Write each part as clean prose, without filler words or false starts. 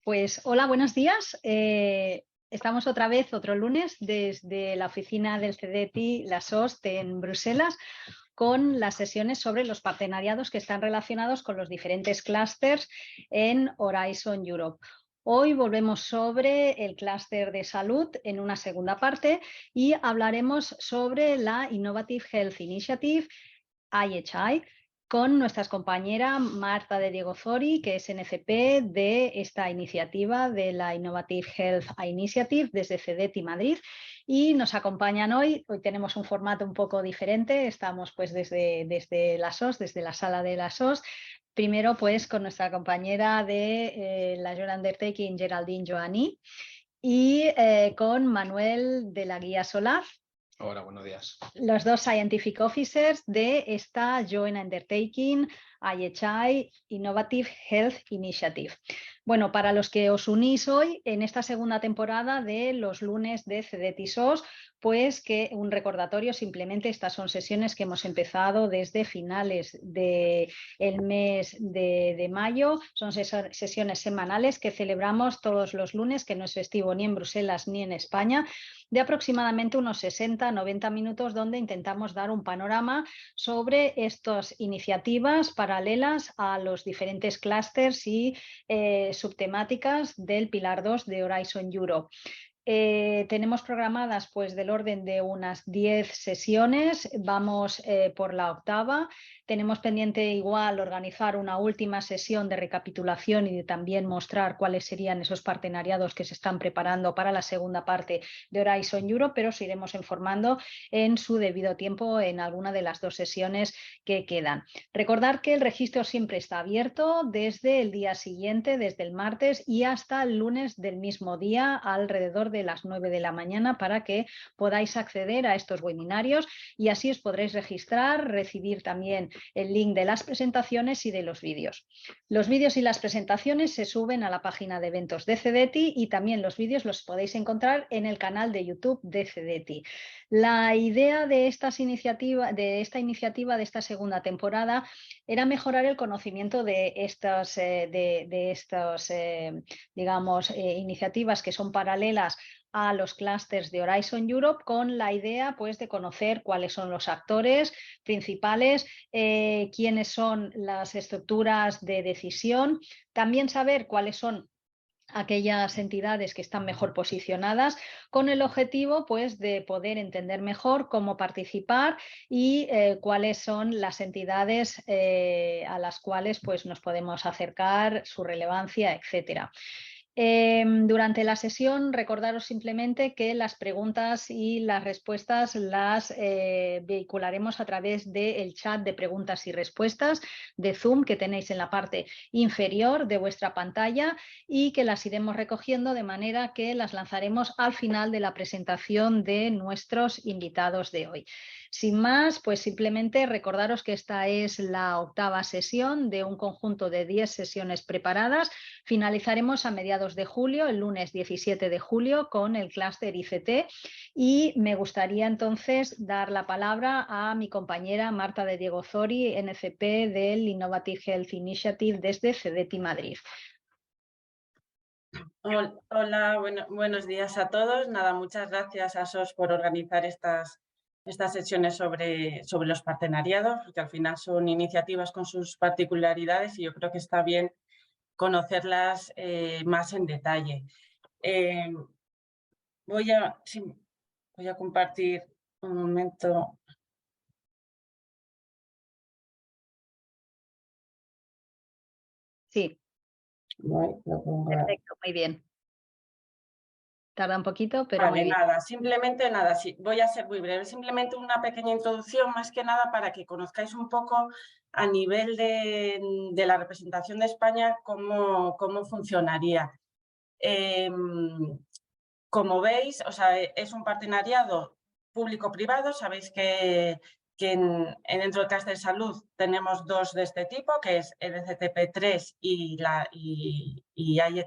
Pues hola, buenos días. Estamos otra vez, otro lunes, desde la oficina del CDTI, la SOST en Bruselas, con las sesiones sobre los partenariados que están relacionados con los diferentes clústeres en Horizon Europe. Hoy volvemos sobre el clúster de salud en una segunda parte y hablaremos sobre la Innovative Health Initiative, IHI, con nuestra compañera Marta de Diego Zori, que es NCP de esta iniciativa de la Innovative Health Initiative desde CDTI Madrid, y nos acompañan hoy. Hoy tenemos un formato un poco diferente, estamos pues desde la SOS, desde la sala de la SOS. Primero pues con nuestra compañera de la Joint Undertaking, Geraldine Joanny, y con Manuel de la Guía Solar. Hola, buenos días. Los dos Scientific Officers de esta Joint Undertaking IHI Innovative Health Initiative. Bueno, para los que os unís hoy en esta segunda temporada de los lunes de CDTI SOS, pues que un recordatorio, simplemente estas son sesiones que hemos empezado desde finales del mes de mayo, son sesiones semanales que celebramos todos los lunes, que no es festivo ni en Bruselas ni en España, de aproximadamente unos 60-90 minutos, donde intentamos dar un panorama sobre estas iniciativas paralelas a los diferentes clústeres y subtemáticas del Pilar 2 de Horizon Europe. Tenemos programadas pues del orden de unas 10 sesiones, vamos por la octava. Tenemos pendiente igual organizar una última sesión de recapitulación y de también mostrar cuáles serían esos partenariados que se están preparando para la segunda parte de Horizon Europe, pero os iremos informando en su debido tiempo en alguna de las dos sesiones que quedan. Recordar que el registro siempre está abierto desde el día siguiente, desde el martes y hasta el lunes del mismo día, alrededor de las 9 de la mañana, para que podáis acceder a estos webinarios y así os podréis registrar, recibir también el link de las presentaciones y de los vídeos. Los vídeos y las presentaciones se suben a la página de eventos de CDTI y también los vídeos los podéis encontrar en el canal de YouTube de CDTI. La idea de esta iniciativa de esta segunda temporada era mejorar el conocimiento de estas, digamos, iniciativas que son paralelas a los clústeres de Horizon Europe, con la idea pues de conocer cuáles son los actores principales, quiénes son las estructuras de decisión, también saber cuáles son aquellas entidades que están mejor posicionadas, con el objetivo pues de poder entender mejor cómo participar y cuáles son las entidades a las cuales pues nos podemos acercar, su relevancia, etcétera. Durante la sesión, recordaros simplemente que las preguntas y las respuestas las vehicularemos a través del chat de preguntas y respuestas de Zoom que tenéis en la parte inferior de vuestra pantalla, y que las iremos recogiendo de manera que las lanzaremos al final de la presentación de nuestros invitados de hoy. Sin más, pues simplemente recordaros que esta es la octava sesión de un conjunto de 10 sesiones preparadas. Finalizaremos a mediados de julio, el lunes 17 de julio, con el clúster ICT, y me gustaría entonces dar la palabra a mi compañera Marta de Diego Zori, NCP del Innovative Health Initiative desde CDTI Madrid. Hola, buenos días a todos. Nada, muchas gracias a SOS por organizar estas sesiones sobre los partenariados, porque al final son iniciativas con sus particularidades y yo creo que está bien conocerlas más en detalle. Voy a compartir un momento. Sí. Lo pongo. Perfecto, muy bien. Tarda un poquito, pero vale, muy bien. Simplemente nada, sí, voy a ser muy breve. Simplemente una pequeña introducción, más que nada para que conozcáis un poco a nivel de la representación de España cómo funcionaría. Como veis, o sea, es un partenariado público-privado. Sabéis que dentro del clúster de salud tenemos dos de este tipo, que es EDCTP3 y IHI.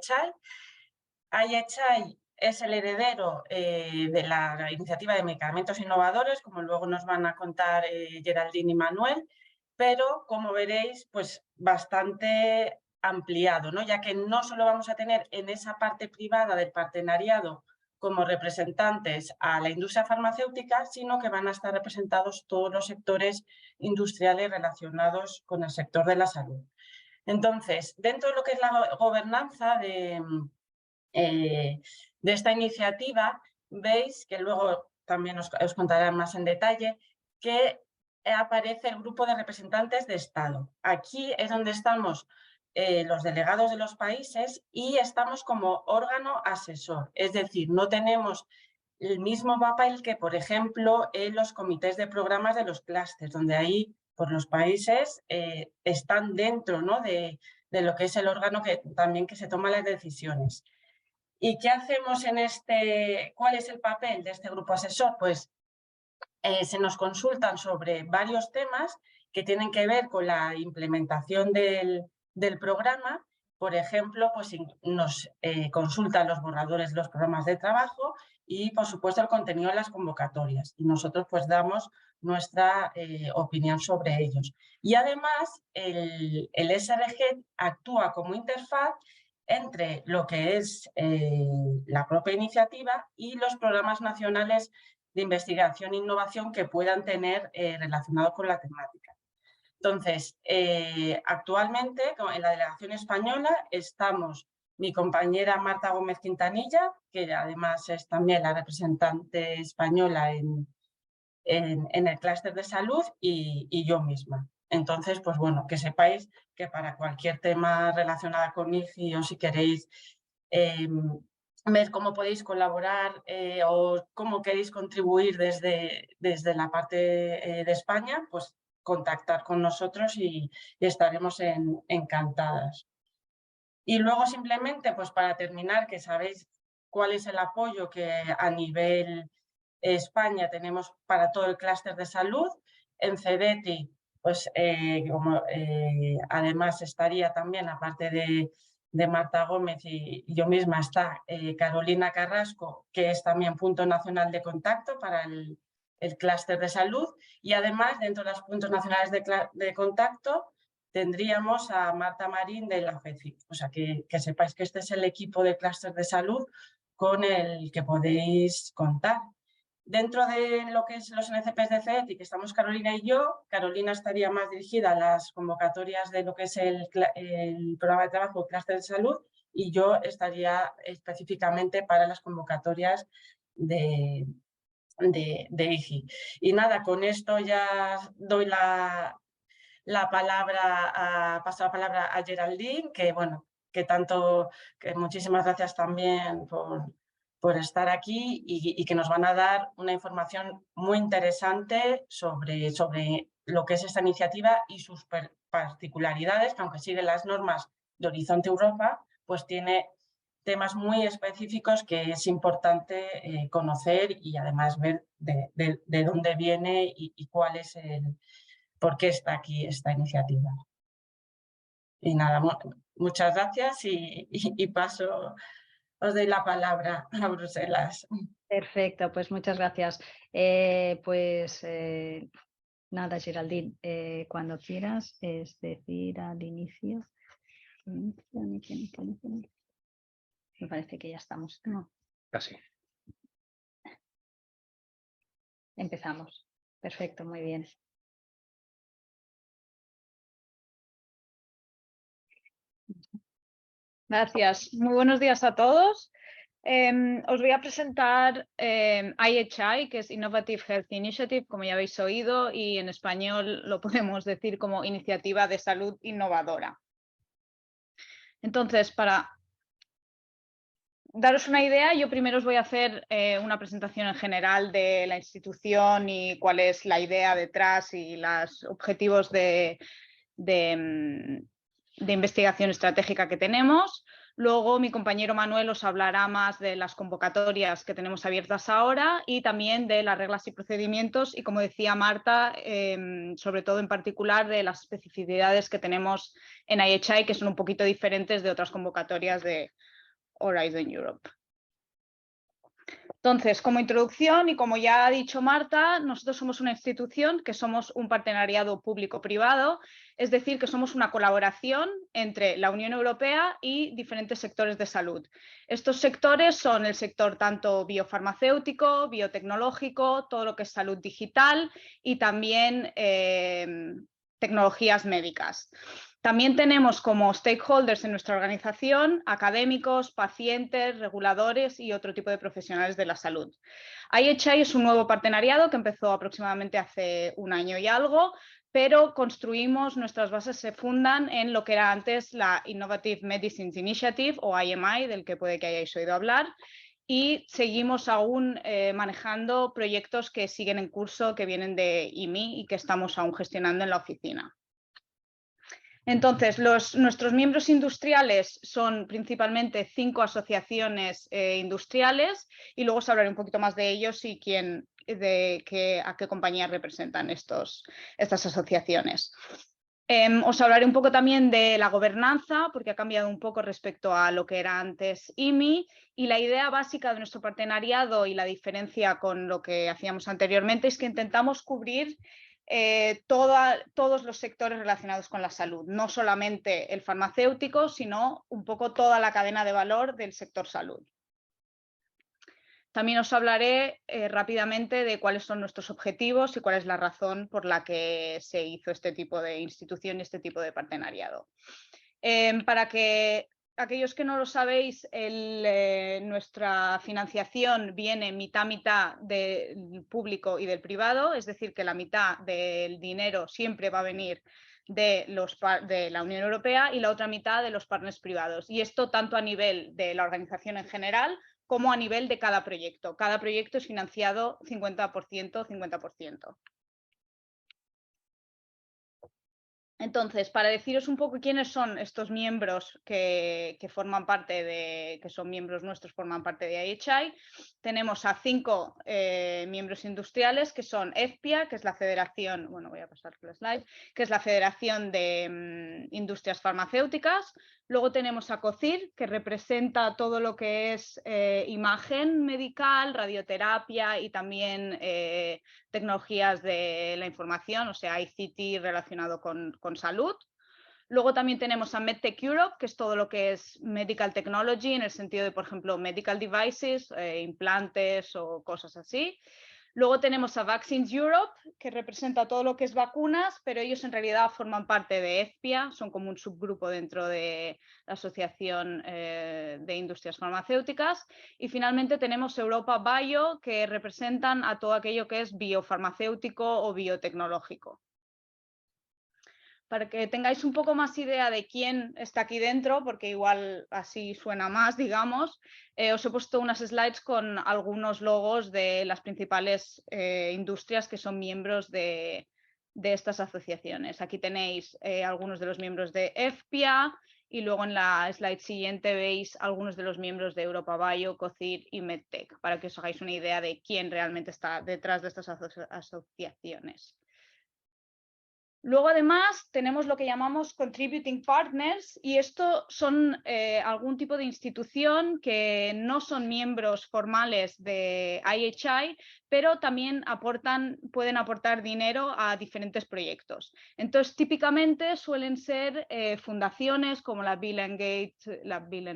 IHI es el heredero de la iniciativa de medicamentos innovadores, como luego nos van a contar Geraldine y Manuel, pero como veréis, pues bastante ampliado, ¿no? Ya que no solo vamos a tener en esa parte privada del partenariado como representantes a la industria farmacéutica, sino que van a estar representados todos los sectores industriales relacionados con el sector de la salud. Entonces, dentro de lo que es la gobernanza de esta iniciativa, veis que luego también os contaré más en detalle, que aparece el grupo de representantes de Estado. Aquí es donde estamos los delegados de los países y estamos como órgano asesor, es decir, no tenemos el mismo papel que, por ejemplo, en los comités de programas de los clústeres, donde ahí pues, los países están dentro, ¿no? de lo que es el órgano que también que se toma las decisiones. ¿Y qué hacemos en cuál es el papel de este grupo asesor? Pues se nos consultan sobre varios temas que tienen que ver con la implementación del programa. Por ejemplo, pues nos consultan los borradores de los programas de trabajo y, por supuesto, el contenido de las convocatorias. Y nosotros pues damos nuestra opinión sobre ellos. Y además, el SRG actúa como interfaz entre lo que es la propia iniciativa y los programas nacionales de investigación e innovación que puedan tener relacionado con la temática. Entonces, actualmente en la delegación española estamos mi compañera Marta Gómez Quintanilla, que además es también la representante española en el clúster de salud, y yo misma. Entonces, pues bueno, que sepáis que para cualquier tema relacionado con IGI o si queréis ver cómo podéis colaborar o cómo queréis contribuir desde la parte de España, pues contactar con nosotros y estaremos encantadas. Y luego simplemente, pues para terminar, que sabéis cuál es el apoyo que a nivel España tenemos para todo el clúster de salud. En CEDETI, pues además estaría también, aparte de Marta Gómez y yo misma, está Carolina Carrasco, que es también punto nacional de contacto para el clúster de salud. Y además, dentro de los puntos nacionales de contacto, tendríamos a Marta Marín de la FECIP. O sea, que sepáis que este es el equipo de clúster de salud con el que podéis contar. Dentro de lo que es los NCPs de CEDETI, que estamos Carolina y yo, Carolina estaría más dirigida a las convocatorias de lo que es el programa de trabajo clúster de salud, y yo estaría específicamente para las convocatorias de IGI. Y nada, con esto ya doy paso la palabra a Geraldine, que bueno, que muchísimas gracias también por estar aquí y que nos van a dar una información muy interesante sobre lo que es esta iniciativa y sus particularidades, que aunque sigue las normas de Horizonte Europa, pues tiene temas muy específicos que es importante conocer y además ver de dónde viene y cuál es por qué está aquí esta iniciativa. Y nada, muchas gracias y paso. Os doy la palabra a Bruselas. Perfecto, pues muchas gracias. Nada, Geraldine, cuando quieras, es decir, al inicio. Me parece que ya estamos. No. Casi. Empezamos. Perfecto, muy bien. Gracias. Muy buenos días a todos. Os voy a presentar IHI, que es Innovative Health Initiative, como ya habéis oído, y en español lo podemos decir como Iniciativa de Salud Innovadora. Entonces, para daros una idea, yo primero os voy a hacer una presentación en general de la institución y cuál es la idea detrás y los objetivos de investigación estratégica que tenemos. Luego mi compañero Manuel os hablará más de las convocatorias que tenemos abiertas ahora y también de las reglas y procedimientos y, como decía Marta, sobre todo en particular de las especificidades que tenemos en IHI, que son un poquito diferentes de otras convocatorias de Horizon Europe. Entonces, como introducción y como ya ha dicho Marta, nosotros somos una institución que somos un partenariado público-privado, es decir, que somos una colaboración entre la Unión Europea y diferentes sectores de salud. Estos sectores son el sector tanto biofarmacéutico, biotecnológico, todo lo que es salud digital y también tecnologías médicas. También tenemos como stakeholders en nuestra organización académicos, pacientes, reguladores y otro tipo de profesionales de la salud. IHI es un nuevo partenariado que empezó aproximadamente hace un año y algo, pero construimos, nuestras bases se fundan en lo que era antes la Innovative Medicines Initiative o IMI, del que puede que hayáis oído hablar, y seguimos aún manejando proyectos que siguen en curso, que vienen de IMI y que estamos aún gestionando en la oficina. Entonces, nuestros miembros industriales son principalmente 5 asociaciones industriales y luego os hablaré un poquito más de ellos y a qué compañías representan estas asociaciones. Os hablaré un poco también de la gobernanza, porque ha cambiado un poco respecto a lo que era antes IMI, y la idea básica de nuestro partenariado y la diferencia con lo que hacíamos anteriormente es que intentamos cubrir todos los sectores relacionados con la salud, no solamente el farmacéutico, sino un poco toda la cadena de valor del sector salud. También os hablaré rápidamente de cuáles son nuestros objetivos y cuál es la razón por la que se hizo este tipo de institución y este tipo de partenariado. Para que aquellos que no lo sabéis, nuestra financiación viene mitad del público y del privado, es decir, que la mitad del dinero siempre va a venir de la Unión Europea y la otra mitad de los partners privados. Y esto tanto a nivel de la organización en general como a nivel de cada proyecto. Cada proyecto es financiado 50%, 50%. Entonces, para deciros un poco quiénes son estos miembros que forman parte que son miembros nuestros, forman parte de IHI, tenemos a 5 miembros industriales que son EFPIA, que es la Federación, bueno, voy a pasar la slide, que es la Federación de Industrias Farmacéuticas. Luego tenemos a COCIR, que representa todo lo que es imagen medical, radioterapia y también tecnologías de la información, o sea, ICT relacionado con salud. Luego también tenemos a MedTech Europe, que es todo lo que es Medical Technology, en el sentido de, por ejemplo, Medical Devices, implantes o cosas así. Luego tenemos a Vaccines Europe, que representa todo lo que es vacunas, pero ellos en realidad forman parte de EFPIA, son como un subgrupo dentro de la Asociación de Industrias Farmacéuticas. Y finalmente tenemos Europa Bio, que representan a todo aquello que es biofarmacéutico o biotecnológico. Para que tengáis un poco más idea de quién está aquí dentro, porque igual así suena más, digamos, os he puesto unas slides con algunos logos de las principales industrias que son miembros de estas asociaciones. Aquí tenéis algunos de los miembros de EFPIA y luego en la slide siguiente veis algunos de los miembros de Europa Bio, COCIR y MedTech, para que os hagáis una idea de quién realmente está detrás de estas asociaciones. Luego, además, tenemos lo que llamamos Contributing Partners y esto son algún tipo de institución que no son miembros formales de IHI, pero también pueden aportar dinero a diferentes proyectos. Entonces, típicamente suelen ser fundaciones como la Bill and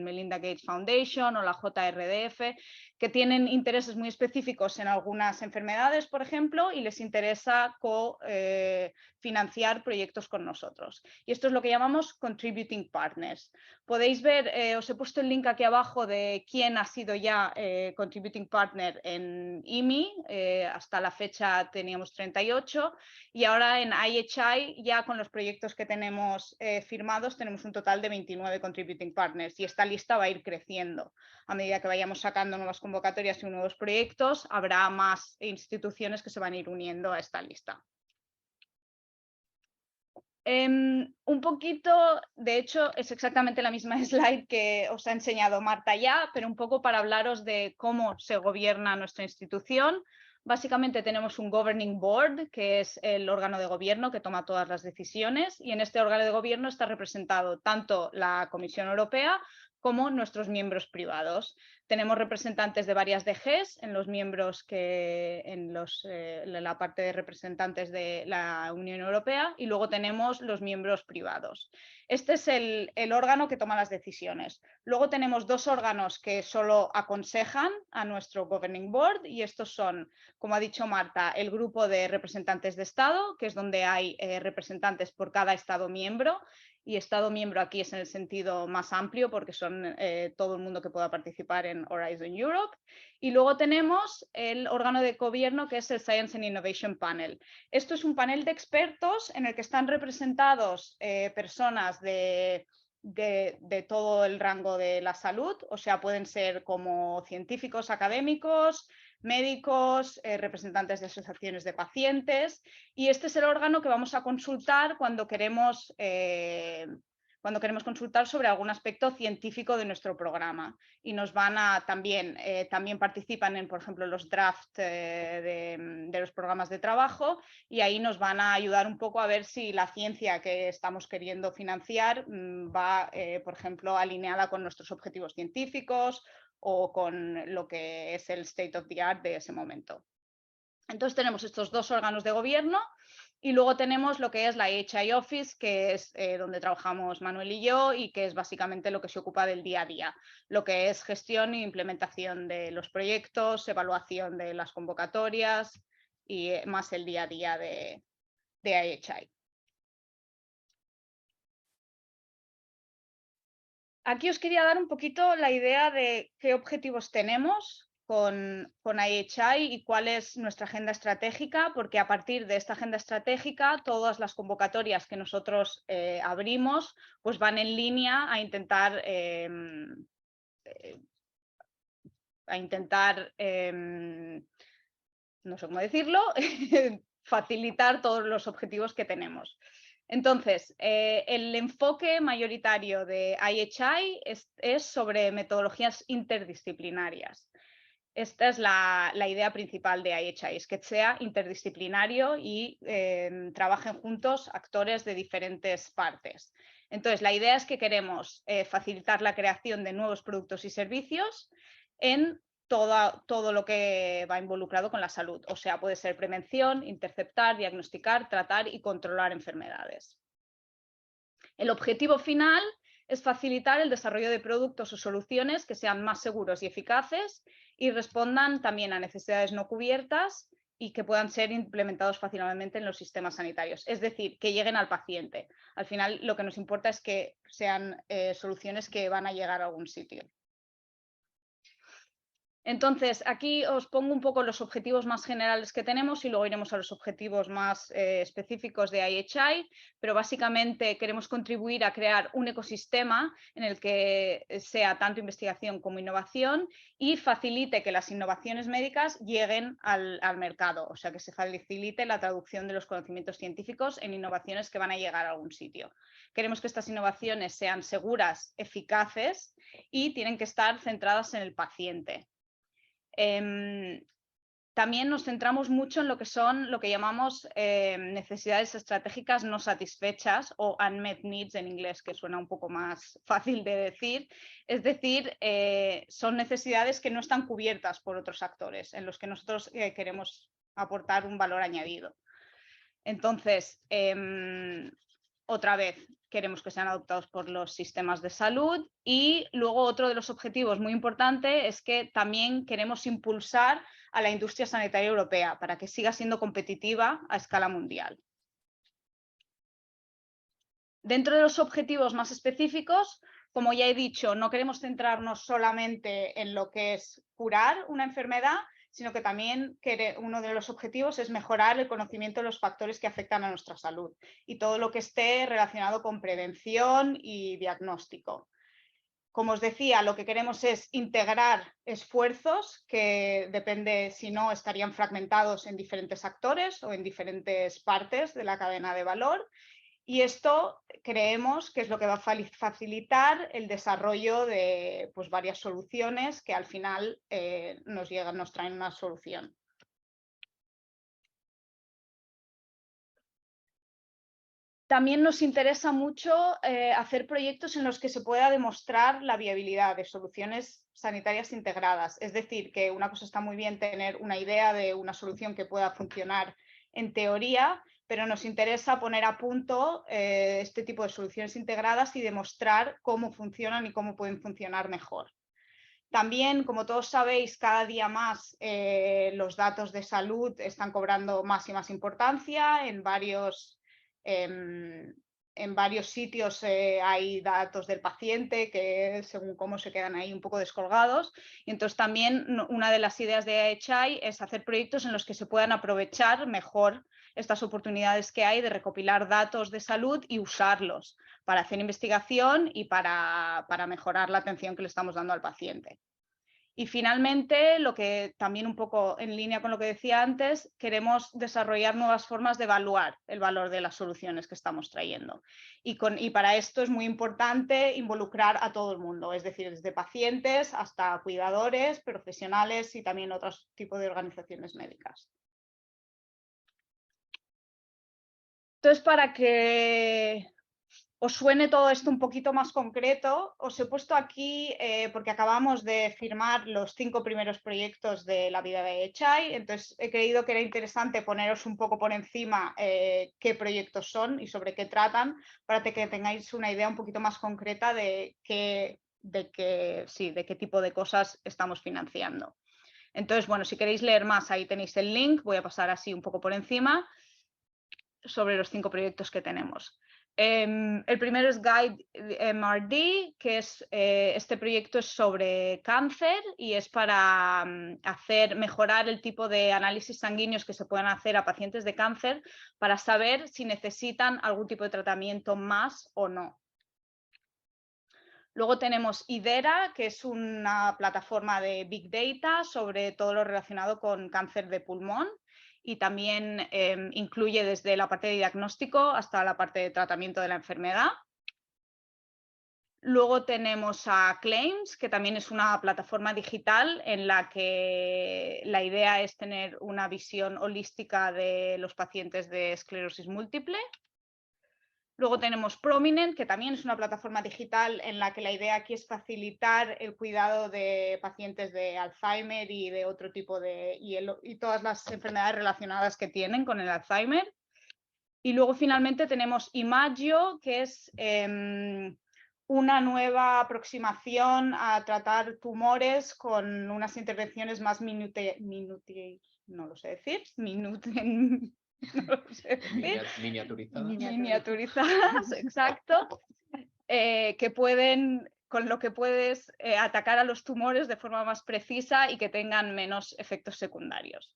Melinda Gates Foundation o la JRDF, que tienen intereses muy específicos en algunas enfermedades, por ejemplo, y les interesa financiar proyectos con nosotros. Y esto es lo que llamamos Contributing Partners. Podéis ver, os he puesto el link aquí abajo de quién ha sido ya Contributing Partner en IMI. Hasta la fecha teníamos 38 y ahora en IHI ya con los proyectos que tenemos firmados tenemos un total de 29 Contributing Partners y esta lista va a ir creciendo. A medida que vayamos sacando nuevas convocatorias y nuevos proyectos, habrá más instituciones que se van a ir uniendo a esta lista. Un poquito, de hecho, es exactamente la misma slide que os ha enseñado Marta ya, pero un poco para hablaros de cómo se gobierna nuestra institución. Básicamente tenemos un Governing Board, que es el órgano de gobierno que toma todas las decisiones, y en este órgano de gobierno está representado tanto la Comisión Europea como nuestros miembros privados. Tenemos representantes de varias DGs en los miembros en la parte de representantes de la Unión Europea y luego tenemos los miembros privados. Este es el órgano que toma las decisiones. Luego tenemos dos órganos que solo aconsejan a nuestro Governing Board y estos son, como ha dicho Marta, el grupo de representantes de Estado, que es donde hay representantes por cada Estado miembro. Y Estado miembro aquí es en el sentido más amplio porque son todo el mundo que pueda participar en Horizon Europe. Y luego tenemos el órgano de gobierno que es el Science and Innovation Panel. Esto es un panel de expertos en el que están representados personas de todo el rango de la salud, o sea, pueden ser como científicos, académicos, médicos, representantes de asociaciones de pacientes, y este es el órgano que vamos a consultar cuando queremos consultar sobre algún aspecto científico de nuestro programa. Y nos van a también participan en, por ejemplo, los drafts de los programas de trabajo y ahí nos van a ayudar un poco a ver si la ciencia que estamos queriendo financiar va, por ejemplo, alineada con nuestros objetivos científicos o con lo que es el state of the art de ese momento. Entonces tenemos estos dos órganos de gobierno y luego tenemos lo que es la EHI Office, que es donde trabajamos Manuel y yo y que es básicamente lo que se ocupa del día a día, lo que es gestión e implementación de los proyectos, evaluación de las convocatorias y más el día a día de IHI. Aquí os quería dar un poquito la idea de qué objetivos tenemos con IHI y cuál es nuestra agenda estratégica, porque a partir de esta agenda estratégica todas las convocatorias que nosotros abrimos pues van en línea a intentar no sé cómo decirlo, facilitar todos los objetivos que tenemos. Entonces, el enfoque mayoritario de IHI es sobre metodologías interdisciplinarias. Esta es la idea principal de IHI, es que sea interdisciplinario y trabajen juntos actores de diferentes partes. Entonces, la idea es que queremos facilitar la creación de nuevos productos y servicios en todo lo que va involucrado con la salud. O sea, puede ser prevención, interceptar, diagnosticar, tratar y controlar enfermedades. El objetivo final es facilitar el desarrollo de productos o soluciones que sean más seguros y eficaces y respondan también a necesidades no cubiertas y que puedan ser implementados fácilmente en los sistemas sanitarios. Es decir, que lleguen al paciente. Al final lo que nos importa es que sean soluciones que van a llegar a algún sitio. Entonces, aquí os pongo un poco los objetivos más generales que tenemos y luego iremos a los objetivos más específicos de IHI, pero básicamente queremos contribuir a crear un ecosistema en el que sea tanto investigación como innovación y facilite que las innovaciones médicas lleguen al mercado, o sea, que se facilite la traducción de los conocimientos científicos en innovaciones que van a llegar a algún sitio. Queremos que estas innovaciones sean seguras, eficaces y tienen que estar centradas en el paciente. También nos centramos mucho en lo que llamamos necesidades estratégicas no satisfechas o unmet needs en inglés, que suena un poco más fácil de decir. Es decir, son necesidades que no están cubiertas por otros actores, en los que nosotros queremos aportar un valor añadido. Entonces, otra vez, queremos que sean adoptados por los sistemas de salud y luego otro de los objetivos muy importante es que también queremos impulsar a la industria sanitaria europea para que siga siendo competitiva a escala mundial. Dentro de los objetivos más específicos, como ya he dicho, no queremos centrarnos solamente en lo que es curar una enfermedad, sino que también uno de los objetivos es mejorar el conocimiento de los factores que afectan a nuestra salud y todo lo que esté relacionado con prevención y diagnóstico. Como os decía, lo que queremos es integrar esfuerzos que depende, si no, estarían fragmentados en diferentes actores o en diferentes partes de la cadena de valor. Y esto creemos que es lo que va a facilitar el desarrollo de varias soluciones que al final nos traen una solución. También nos interesa mucho hacer proyectos en los que se pueda demostrar la viabilidad de soluciones sanitarias integradas. Es decir, que una cosa está muy bien tener una idea de una solución que pueda funcionar en teoría, pero nos interesa poner a punto este tipo de soluciones integradas y demostrar cómo funcionan y cómo pueden funcionar mejor. También, como todos sabéis, cada día más los datos de salud están cobrando más y más importancia. En varios sitios hay datos del paciente que según cómo se quedan ahí un poco descolgados. Y entonces también una de las ideas de IHI es hacer proyectos en los que se puedan aprovechar mejor estas oportunidades que hay de recopilar datos de salud y usarlos para hacer investigación y para mejorar la atención que le estamos dando al paciente. Y finalmente, lo que también un poco en línea con lo que decía antes, queremos desarrollar nuevas formas de evaluar el valor de las soluciones que estamos trayendo. Y para esto es muy importante involucrar a todo el mundo, es decir, desde pacientes hasta cuidadores, profesionales y también otros tipos de organizaciones médicas. Entonces, para que os suene todo esto un poquito más concreto, os he puesto aquí porque acabamos de firmar los 5 primeros proyectos de la vida de IHI, entonces he creído que era interesante poneros un poco por encima qué proyectos son y sobre qué tratan, para que tengáis una idea un poquito más concreta de qué tipo de cosas estamos financiando. Entonces, bueno, si queréis leer más, ahí tenéis el link, voy a pasar así un poco por encima sobre los 5 proyectos que tenemos. El primero es Guide MRD, que es este proyecto es sobre cáncer y es para mejorar el tipo de análisis sanguíneos que se puedan hacer a pacientes de cáncer para saber si necesitan algún tipo de tratamiento más o no. Luego tenemos IDERA, que es una plataforma de Big Data sobre todo lo relacionado con cáncer de pulmón. Y también incluye desde la parte de diagnóstico hasta la parte de tratamiento de la enfermedad. Luego tenemos a Claims, que también es una plataforma digital en la que la idea es tener una visión holística de los pacientes de esclerosis múltiple. Luego tenemos Prominent, que también es una plataforma digital en la que la idea aquí es facilitar el cuidado de pacientes de Alzheimer y de otro tipo de... y todas las enfermedades relacionadas que tienen con el Alzheimer. Y luego finalmente tenemos Imagio, que es una nueva aproximación a tratar tumores con unas intervenciones más miniaturizadas, exacto, con lo que puedes atacar a los tumores de forma más precisa y que tengan menos efectos secundarios.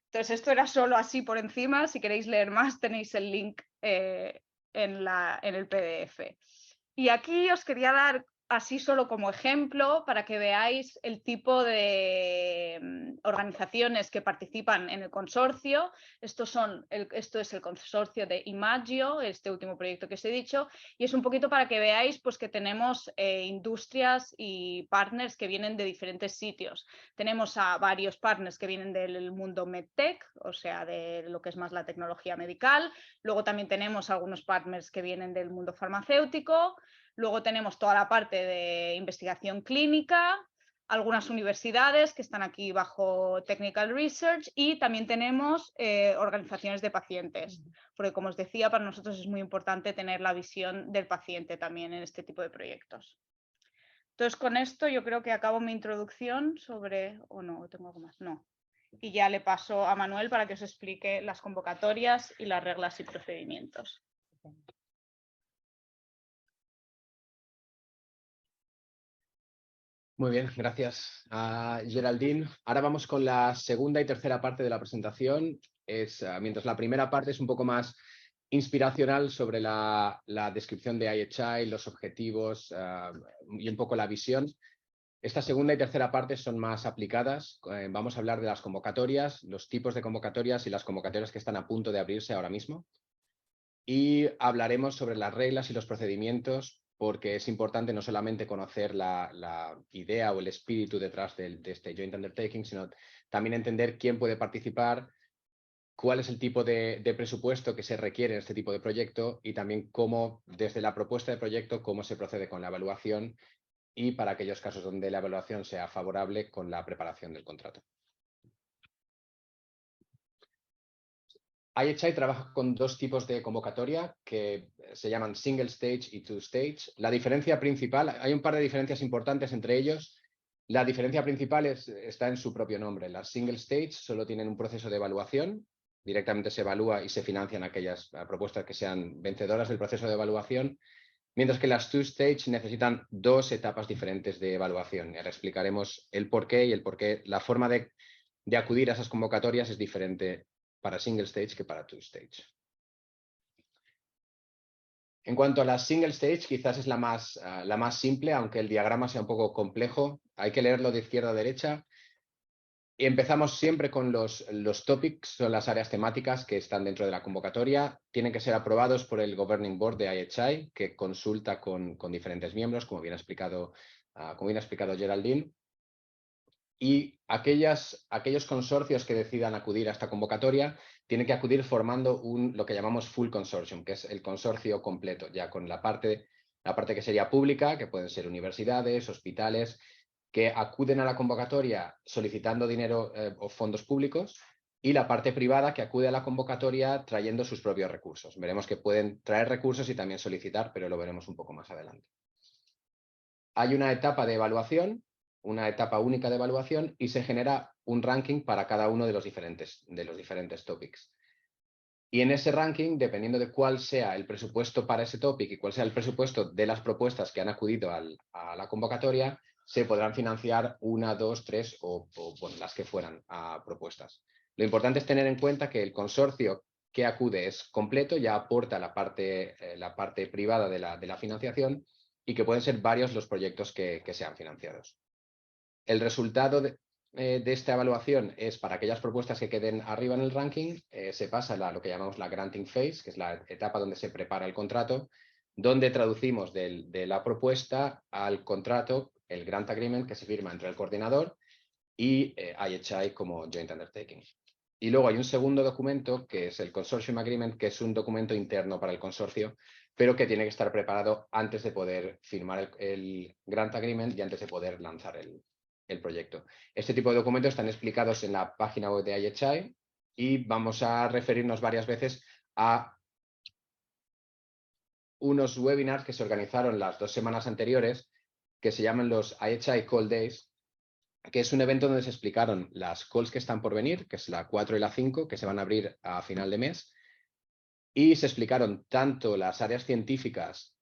Entonces, esto era solo así por encima. Si queréis leer más, tenéis el link en el PDF. Y aquí os quería dar así solo como ejemplo para que veáis el tipo de organizaciones que participan en el consorcio. Esto es el consorcio de Imagio, este último proyecto que os he dicho, y es un poquito para que veáis pues, que tenemos industrias y partners que vienen de diferentes sitios. Tenemos a varios partners que vienen del mundo medtech, o sea, de lo que es más la tecnología medical. Luego también tenemos algunos partners que vienen del mundo farmacéutico. Luego tenemos toda la parte de investigación clínica, algunas universidades que están aquí bajo Technical Research y también tenemos organizaciones de pacientes, porque como os decía, para nosotros es muy importante tener la visión del paciente también en este tipo de proyectos. Entonces, con esto yo creo que acabo mi introducción sobre... ¿O no? ¿Tengo algo más? No. Y ya le paso a Manuel para que os explique las convocatorias y las reglas y procedimientos. Muy bien, gracias a Geraldine. Ahora vamos con la segunda y tercera parte de la presentación. Mientras la primera parte es un poco más inspiracional sobre la descripción de IHI, los objetivos y un poco la visión. Esta segunda y tercera parte son más aplicadas. Vamos a hablar de las convocatorias, los tipos de convocatorias y las convocatorias que están a punto de abrirse ahora mismo. Y hablaremos sobre las reglas y los procedimientos, porque es importante no solamente conocer la idea o el espíritu detrás de este Joint Undertaking, sino también entender quién puede participar, cuál es el tipo de presupuesto que se requiere en este tipo de proyecto y también cómo, desde la propuesta de proyecto, cómo se procede con la evaluación y para aquellos casos donde la evaluación sea favorable con la preparación del contrato. IHI trabaja con dos tipos de convocatoria que se llaman single stage y two stage. La diferencia principal, hay un par de diferencias importantes entre ellos. La diferencia principal está en su propio nombre. Las single stage solo tienen un proceso de evaluación. Directamente se evalúa y se financian aquellas propuestas que sean vencedoras del proceso de evaluación, mientras que las two stage necesitan dos etapas diferentes de evaluación. Y ahora explicaremos el porqué y el porqué. La forma de acudir a esas convocatorias es diferente para single stage que para two stage. En cuanto a la single stage, quizás es la más simple, aunque el diagrama sea un poco complejo. Hay que leerlo de izquierda a derecha. Y empezamos siempre con los topics, son las áreas temáticas que están dentro de la convocatoria. Tienen que ser aprobados por el Governing Board de IHI, que consulta con diferentes miembros, como bien ha explicado Geraldine. Y aquellos consorcios que decidan acudir a esta convocatoria tienen que acudir formando lo que llamamos full consortium, que es el consorcio completo, ya con la parte que sería pública, que pueden ser universidades, hospitales, que acuden a la convocatoria solicitando dinero o fondos públicos, y la parte privada que acude a la convocatoria trayendo sus propios recursos. Veremos que pueden traer recursos y también solicitar, pero lo veremos un poco más adelante. Hay una etapa de evaluación, una etapa única de evaluación, y se genera un ranking para cada uno de los diferentes topics. Y en ese ranking, dependiendo de cuál sea el presupuesto para ese topic y cuál sea el presupuesto de las propuestas que han acudido a la convocatoria, se podrán financiar 1, 2, 3 o bueno, las que fueran propuestas. Lo importante es tener en cuenta que el consorcio que acude es completo, ya aporta la parte privada de la financiación, y que pueden ser varios los proyectos que sean financiados. El resultado de esta evaluación es, para aquellas propuestas que queden arriba en el ranking, se pasa a lo que llamamos la granting phase, que es la etapa donde se prepara el contrato, donde traducimos de la propuesta al contrato, el grant agreement, que se firma entre el coordinador y IHI como joint undertaking. Y luego hay un segundo documento, que es el Consortium Agreement, que es un documento interno para el consorcio, pero que tiene que estar preparado antes de poder firmar el Grant Agreement y antes de poder lanzar el proyecto. Este tipo de documentos están explicados en la página web de IHI y vamos a referirnos varias veces a unos webinars que se organizaron las 2 semanas anteriores, que se llaman los IHI Call Days, que es un evento donde se explicaron las calls que están por venir, que es la 4 y la 5, que se van a abrir a final de mes, y se explicaron tanto las áreas científicas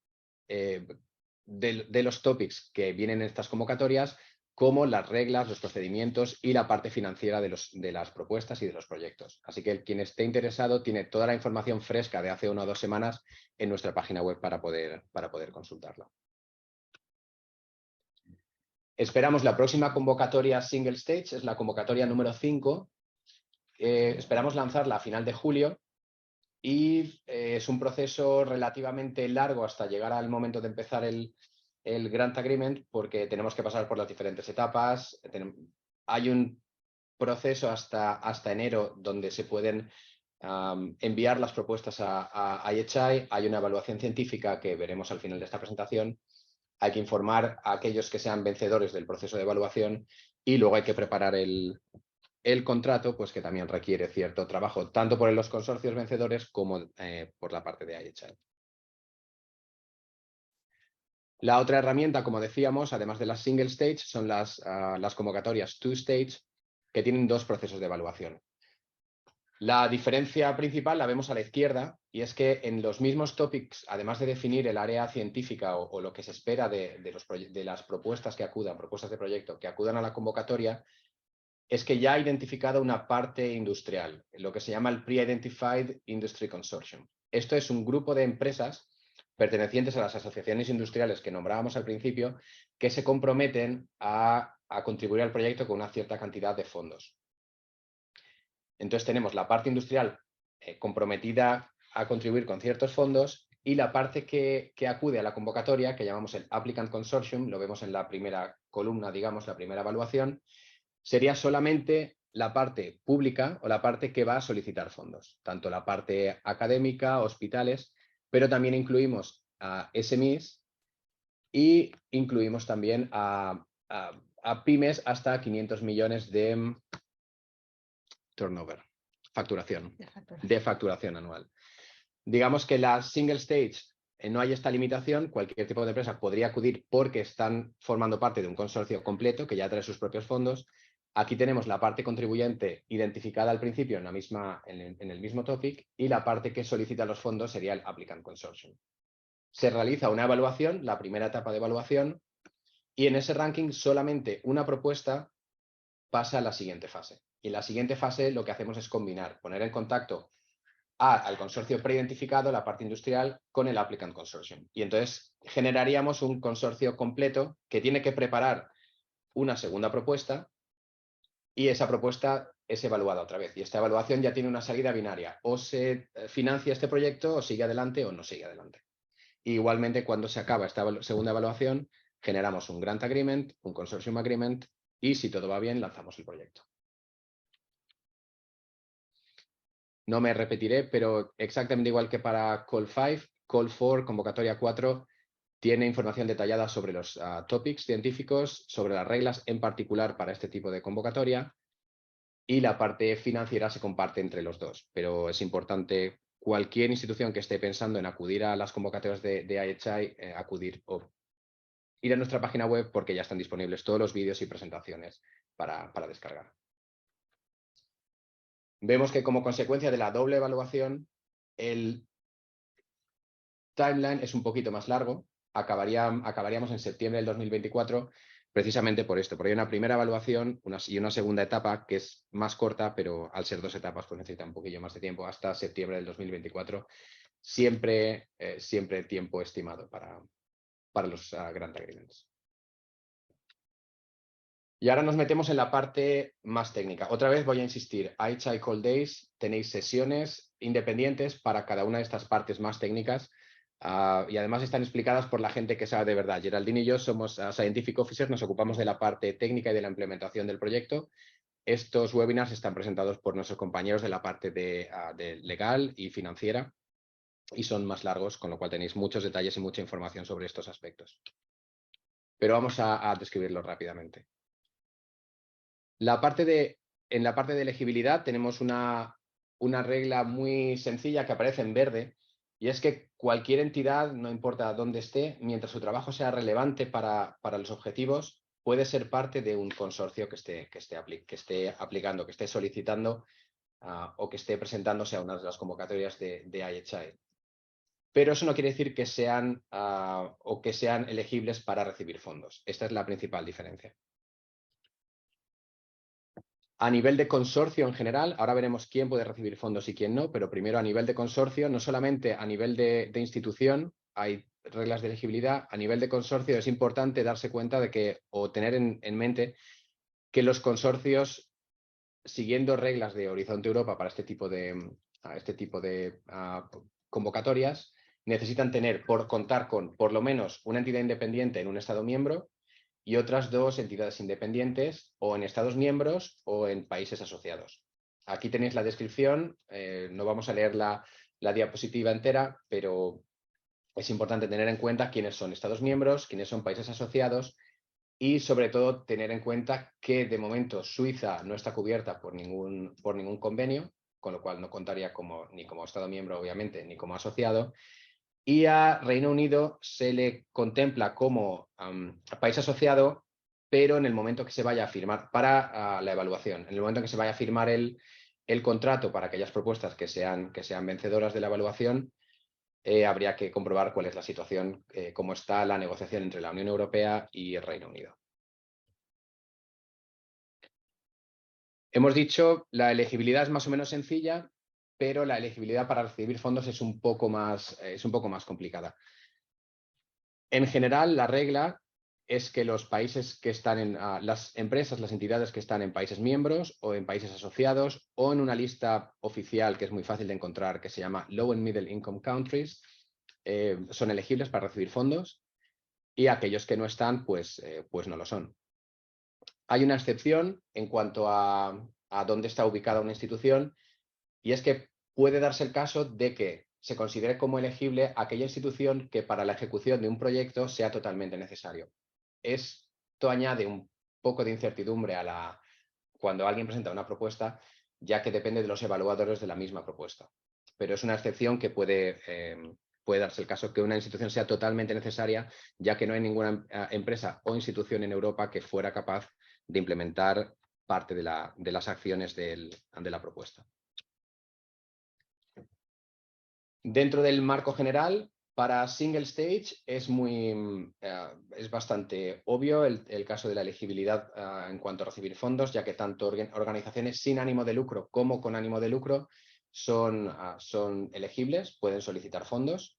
de los topics que vienen en estas convocatorias, como las reglas, los procedimientos y la parte financiera de las propuestas y de los proyectos. Así que quien esté interesado tiene toda la información fresca de hace 1 o 2 semanas en nuestra página web para poder consultarla. Esperamos la próxima convocatoria Single Stage, es la convocatoria número 5. Esperamos lanzarla a final de julio y es un proceso relativamente largo hasta llegar al momento de empezar el Grant Agreement, porque tenemos que pasar por las diferentes etapas. Hay un proceso hasta enero donde se pueden enviar las propuestas a IHI. Hay una evaluación científica que veremos al final de esta presentación. Hay que informar a aquellos que sean vencedores del proceso de evaluación y luego hay que preparar el contrato, pues que también requiere cierto trabajo, tanto por los consorcios vencedores como por la parte de IHI. La otra herramienta, como decíamos, además de las single stage, son las convocatorias two stage, que tienen 2 procesos de evaluación. La diferencia principal la vemos a la izquierda, y es que en los mismos topics, además de definir el área científica o lo que se espera de las propuestas que acudan, propuestas de proyecto que acudan a la convocatoria, es que ya ha identificado una parte industrial, lo que se llama el Pre-Identified Industry Consortium. Esto es un grupo de empresas pertenecientes a las asociaciones industriales que nombrábamos al principio, que se comprometen a contribuir al proyecto con una cierta cantidad de fondos. Entonces tenemos la parte industrial comprometida a contribuir con ciertos fondos, y la parte que acude a la convocatoria, que llamamos el Applicant Consortium, lo vemos en la primera columna, digamos, la primera evaluación, sería solamente la parte pública o la parte que va a solicitar fondos, tanto la parte académica, hospitales, pero también incluimos a SMEs y incluimos también a pymes hasta 500 millones de turnover, facturación, de facturación anual. Digamos que la single stage no hay esta limitación, cualquier tipo de empresa podría acudir porque están formando parte de un consorcio completo que ya trae sus propios fondos. Aquí tenemos la parte contribuyente identificada al principio en el mismo topic y la parte que solicita los fondos sería el Applicant Consortium. Se realiza una evaluación, la primera etapa de evaluación, y en ese ranking solamente una propuesta pasa a la siguiente fase. Y en la siguiente fase lo que hacemos es combinar, poner en contacto al consorcio preidentificado, la parte industrial, con el Applicant Consortium. Y entonces generaríamos un consorcio completo que tiene que preparar una segunda propuesta y esa propuesta es evaluada otra vez. Y esta evaluación ya tiene una salida binaria. O se financia este proyecto, o sigue adelante, o no sigue adelante. Y igualmente, cuando se acaba esta segunda evaluación, generamos un Grant Agreement, un Consortium Agreement, y si todo va bien, lanzamos el proyecto. No me repetiré, pero exactamente igual que para Call 5, Call 4, convocatoria 4, tiene información detallada sobre los topics científicos, sobre las reglas en particular para este tipo de convocatoria, y la parte financiera se comparte entre los dos. Pero es importante, cualquier institución que esté pensando en acudir a las convocatorias de IHI, acudir o ir a nuestra página web porque ya están disponibles todos los vídeos y presentaciones para descargar. Vemos que como consecuencia de la doble evaluación, el timeline es un poquito más largo. Acabaríamos en septiembre del 2024, precisamente por esto, porque hay una primera evaluación y una segunda etapa que es más corta, pero al ser dos etapas pues necesita un poquillo más de tiempo, hasta septiembre del 2024. Siempre tiempo estimado para los Grant Agreements. Y ahora nos metemos en la parte más técnica. Otra vez voy a insistir, IHI Call Days, tenéis sesiones independientes para cada una de estas partes más técnicas y además están explicadas por la gente que sabe de verdad. Geraldine y yo somos Scientific Officers, nos ocupamos de la parte técnica y de la implementación del proyecto. Estos webinars están presentados por nuestros compañeros de la parte de legal y financiera y son más largos, con lo cual tenéis muchos detalles y mucha información sobre estos aspectos. Pero vamos a describirlos rápidamente. En la parte de elegibilidad tenemos una regla muy sencilla que aparece en verde, y es que cualquier entidad, no importa dónde esté, mientras su trabajo sea relevante para los objetivos, puede ser parte de un consorcio que esté aplicando, que esté solicitando o que esté presentándose a una de las convocatorias de IHI. Pero eso no quiere decir que sean elegibles para recibir fondos. Esta es la principal diferencia. A nivel de consorcio en general, ahora veremos quién puede recibir fondos y quién no, pero primero a nivel de consorcio, no solamente a nivel de institución, hay reglas de elegibilidad, a nivel de consorcio es importante darse cuenta de que, o tener en mente, que los consorcios, siguiendo reglas de Horizonte Europa para este tipo de convocatorias, necesitan contar con por lo menos una entidad independiente en un Estado miembro y otras dos entidades independientes o en Estados miembros o en países asociados. Aquí tenéis la descripción, no vamos a leer la diapositiva entera, pero es importante tener en cuenta quiénes son Estados miembros, quiénes son países asociados y sobre todo tener en cuenta que de momento Suiza no está cubierta por ningún convenio, con lo cual no contaría ni como Estado miembro, obviamente, ni como asociado. Y a Reino Unido se le contempla como país asociado, pero en el momento que se vaya a firmar para la evaluación, en el momento que se vaya a firmar el contrato para aquellas propuestas que sean vencedoras de la evaluación, habría que comprobar cuál es la situación, cómo está la negociación entre la Unión Europea y el Reino Unido. Hemos dicho, la elegibilidad es más o menos sencilla, pero la elegibilidad para recibir fondos es un poco más complicada. En general, la regla es que los países que están las empresas, las entidades que están en países miembros o en países asociados o en una lista oficial que es muy fácil de encontrar, que se llama Low and Middle Income Countries, son elegibles para recibir fondos, y aquellos que no están, pues no lo son. Hay una excepción en cuanto a a dónde está ubicada una institución, y es que puede darse el caso de que se considere como elegible aquella institución que para la ejecución de un proyecto sea totalmente necesario. Esto añade un poco de incertidumbre cuando alguien presenta una propuesta, ya que depende de los evaluadores de la misma propuesta. Pero es una excepción que puede darse el caso que una institución sea totalmente necesaria, ya que no hay ninguna empresa o institución en Europa que fuera capaz de implementar parte de las acciones de la propuesta. Dentro del marco general, para single stage es bastante obvio el caso de la elegibilidad en cuanto a recibir fondos, ya que tanto organizaciones sin ánimo de lucro como con ánimo de lucro son elegibles, pueden solicitar fondos,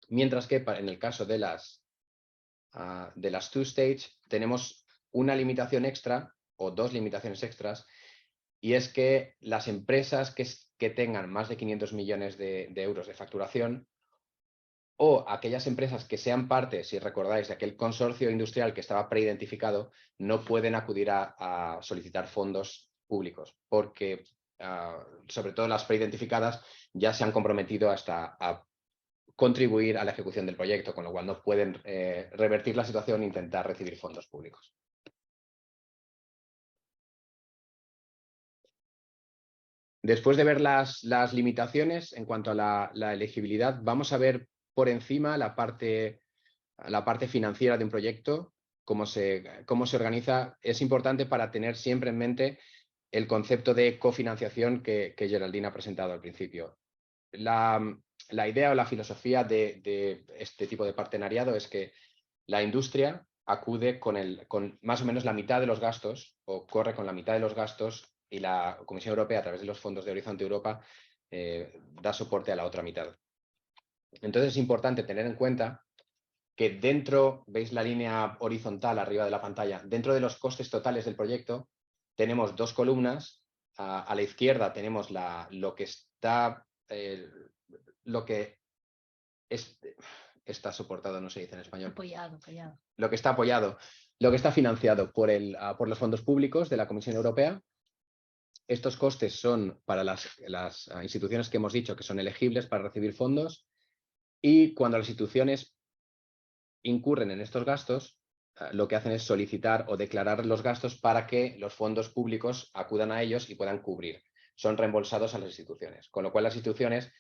mientras que en el caso de las two stage tenemos una limitación extra o dos limitaciones extras, y es que las empresas que tengan más de 500 millones de euros de facturación, o aquellas empresas que sean parte, si recordáis, de aquel consorcio industrial que estaba preidentificado, no pueden acudir a solicitar fondos públicos, porque sobre todo las preidentificadas ya se han comprometido hasta a contribuir a la ejecución del proyecto, con lo cual no pueden revertir la situación e intentar recibir fondos públicos. Después de ver las limitaciones en cuanto a la elegibilidad, vamos a ver por encima la parte financiera de un proyecto, cómo se organiza. Es importante para tener siempre en mente el concepto de cofinanciación que Geraldine ha presentado al principio. La idea o la filosofía de este tipo de partenariado es que la industria acude con más o menos la mitad de los gastos, o corre con la mitad de los gastos, y la Comisión Europea, a través de los fondos de Horizonte Europa, da soporte a la otra mitad. Entonces es importante tener en cuenta que dentro, veis la línea horizontal arriba de la pantalla, dentro de los costes totales del proyecto, tenemos dos columnas. A la izquierda tenemos lo que está soportado, no se dice en español. Apoyado. Lo que está apoyado, lo que está financiado por los fondos públicos de la Comisión Europea. Estos costes son para las instituciones que hemos dicho que son elegibles para recibir fondos, y cuando las instituciones incurren en estos gastos, lo que hacen es solicitar o declarar los gastos para que los fondos públicos acudan a ellos y puedan cubrir. Son reembolsados a las instituciones, con lo cual las instituciones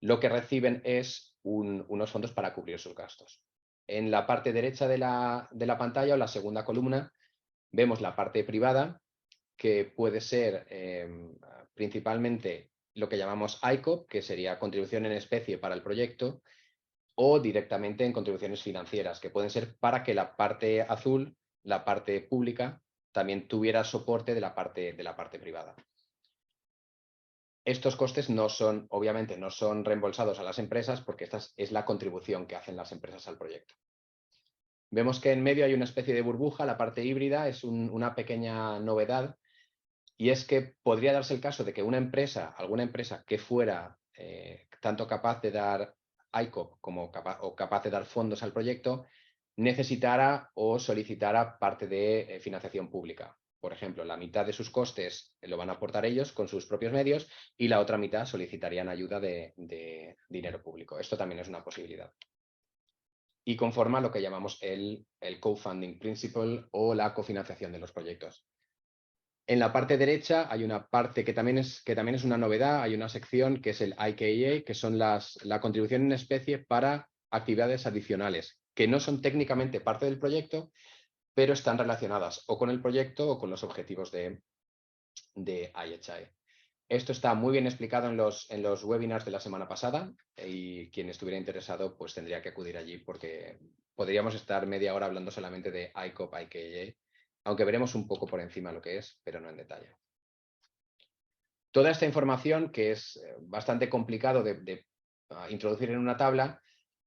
lo que reciben es unos fondos para cubrir sus gastos. En la parte derecha de la pantalla, o la segunda columna, vemos la parte privada, que puede ser principalmente lo que llamamos ICOP, que sería contribución en especie para el proyecto, o directamente en contribuciones financieras, que pueden ser para que la parte azul, la parte pública, también tuviera soporte de la parte privada. Estos costes obviamente no son reembolsados a las empresas, porque esta es la contribución que hacen las empresas al proyecto. Vemos que en medio hay una especie de burbuja, la parte híbrida es una pequeña novedad, y es que podría darse el caso de que alguna empresa que fuera tanto capaz de dar ICOP o capaz de dar fondos al proyecto, necesitara o solicitara parte de financiación pública. Por ejemplo, la mitad de sus costes lo van a aportar ellos con sus propios medios, y la otra mitad solicitarían ayuda de dinero público. Esto también es una posibilidad. Y conforma lo que llamamos el co-funding principle, o la cofinanciación de los proyectos. En la parte derecha hay una parte que también es una novedad. Hay una sección que es el IKA, que son la contribución en especie para actividades adicionales, que no son técnicamente parte del proyecto, pero están relacionadas o con el proyecto o con los objetivos de IHI. Esto está muy bien explicado en los webinars de la semana pasada, y quien estuviera interesado pues tendría que acudir allí, porque podríamos estar media hora hablando solamente de ICOP, IKA, aunque veremos un poco por encima lo que es, pero no en detalle. Toda esta información, que es bastante complicado de introducir en una tabla,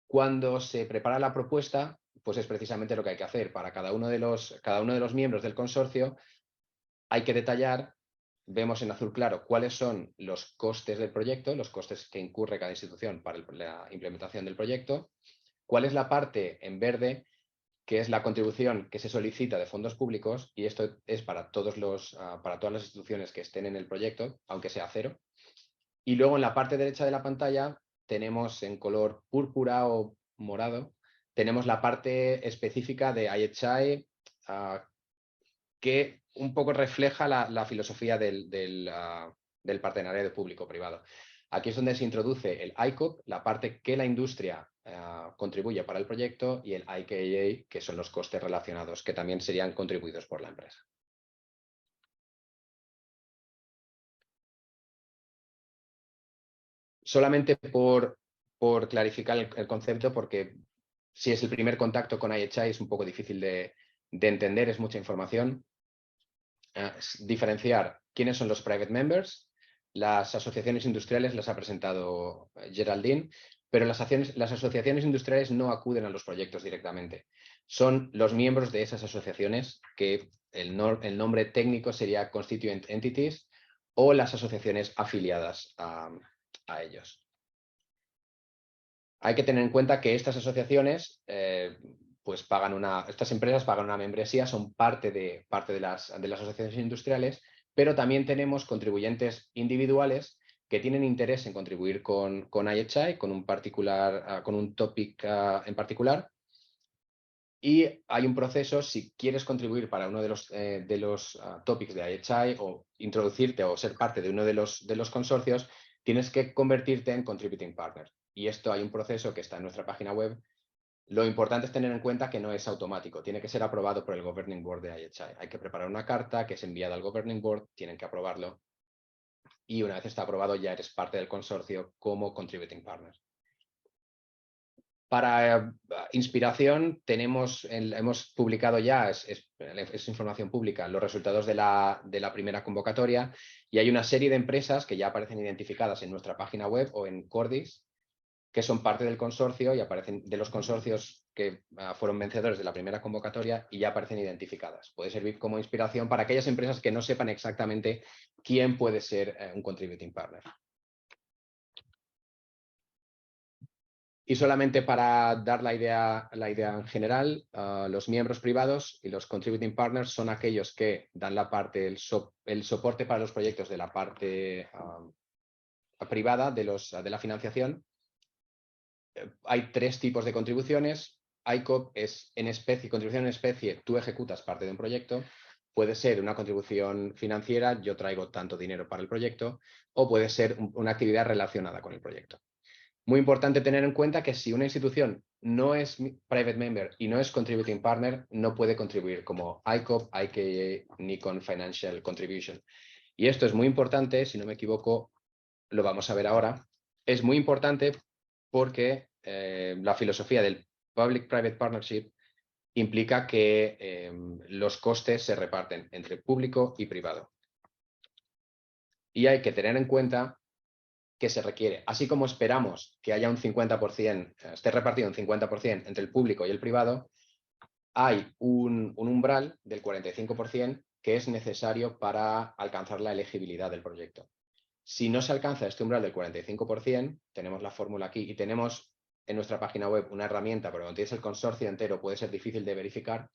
cuando se prepara la propuesta, pues es precisamente lo que hay que hacer. Para cada uno de los miembros del consorcio hay que detallar, vemos en azul claro cuáles son los costes del proyecto, los costes que incurre cada institución para la implementación del proyecto, cuál es la parte en verde que es la contribución que se solicita de fondos públicos, y esto es para todas las instituciones que estén en el proyecto, aunque sea cero. Y luego en la parte derecha de la pantalla tenemos en color púrpura o morado, tenemos la parte específica de IHI, que un poco refleja la filosofía del partenariado público-privado. Aquí es donde se introduce el ICOP, la parte que la industria contribuye para el proyecto, y el IKA, que son los costes relacionados, que también serían contribuidos por la empresa. Solamente por clarificar el concepto, porque si es el primer contacto con IHI es un poco difícil de entender, es mucha información. Diferenciar quiénes son los private members. Las asociaciones industriales las ha presentado Geraldine, pero las asociaciones industriales no acuden a los proyectos directamente. Son los miembros de esas asociaciones, que el nombre técnico sería Constituent Entities, o las asociaciones afiliadas a ellos. Hay que tener en cuenta que estas asociaciones pues estas empresas pagan una membresía, son parte de las asociaciones industriales, pero también tenemos contribuyentes individuales que tienen interés en contribuir con IHI, con un topic en particular. Y hay un proceso, si quieres contribuir para uno de los topics de IHI, o introducirte o ser parte de uno de los consorcios, tienes que convertirte en Contributing Partner. Y esto hay un proceso que está en nuestra página web. Lo importante es tener en cuenta que no es automático, tiene que ser aprobado por el Governing Board de IHI. Hay que preparar una carta que es enviada al Governing Board, tienen que aprobarlo, y una vez está aprobado ya eres parte del consorcio como Contributing Partner. Para inspiración hemos publicado ya, es información pública, los resultados de la primera convocatoria, y hay una serie de empresas que ya aparecen identificadas en nuestra página web o en Cordis, que son parte del consorcio y aparecen de los consorcios que fueron vencedores de la primera convocatoria y ya aparecen identificadas. Puede servir como inspiración para aquellas empresas que no sepan exactamente quién puede ser un Contributing Partner. Y solamente para dar la idea en general, los miembros privados y los Contributing Partners son aquellos que dan el soporte para los proyectos de la parte privada de la financiación. Hay tres tipos de contribuciones. ICOP es en especie, contribución en especie, tú ejecutas parte de un proyecto. Puede ser una contribución financiera, yo traigo tanto dinero para el proyecto, o puede ser una actividad relacionada con el proyecto. Muy importante tener en cuenta que si una institución no es private member y no es contributing partner, no puede contribuir como ICOP, IKA ni con financial contribution. Y esto es muy importante, si no me equivoco, lo vamos a ver ahora. Es muy importante porque la filosofía del Public-Private Partnership implica que los costes se reparten entre público y privado. Y hay que tener en cuenta que se requiere, así como esperamos que haya un 50%, esté repartido un 50% entre el público y el privado, hay un umbral del 45% que es necesario para alcanzar la elegibilidad del proyecto. Si no se alcanza este umbral del 45%, tenemos la fórmula aquí y tenemos en nuestra página web una herramienta, pero cuando tienes el consorcio entero puede ser difícil de verificar,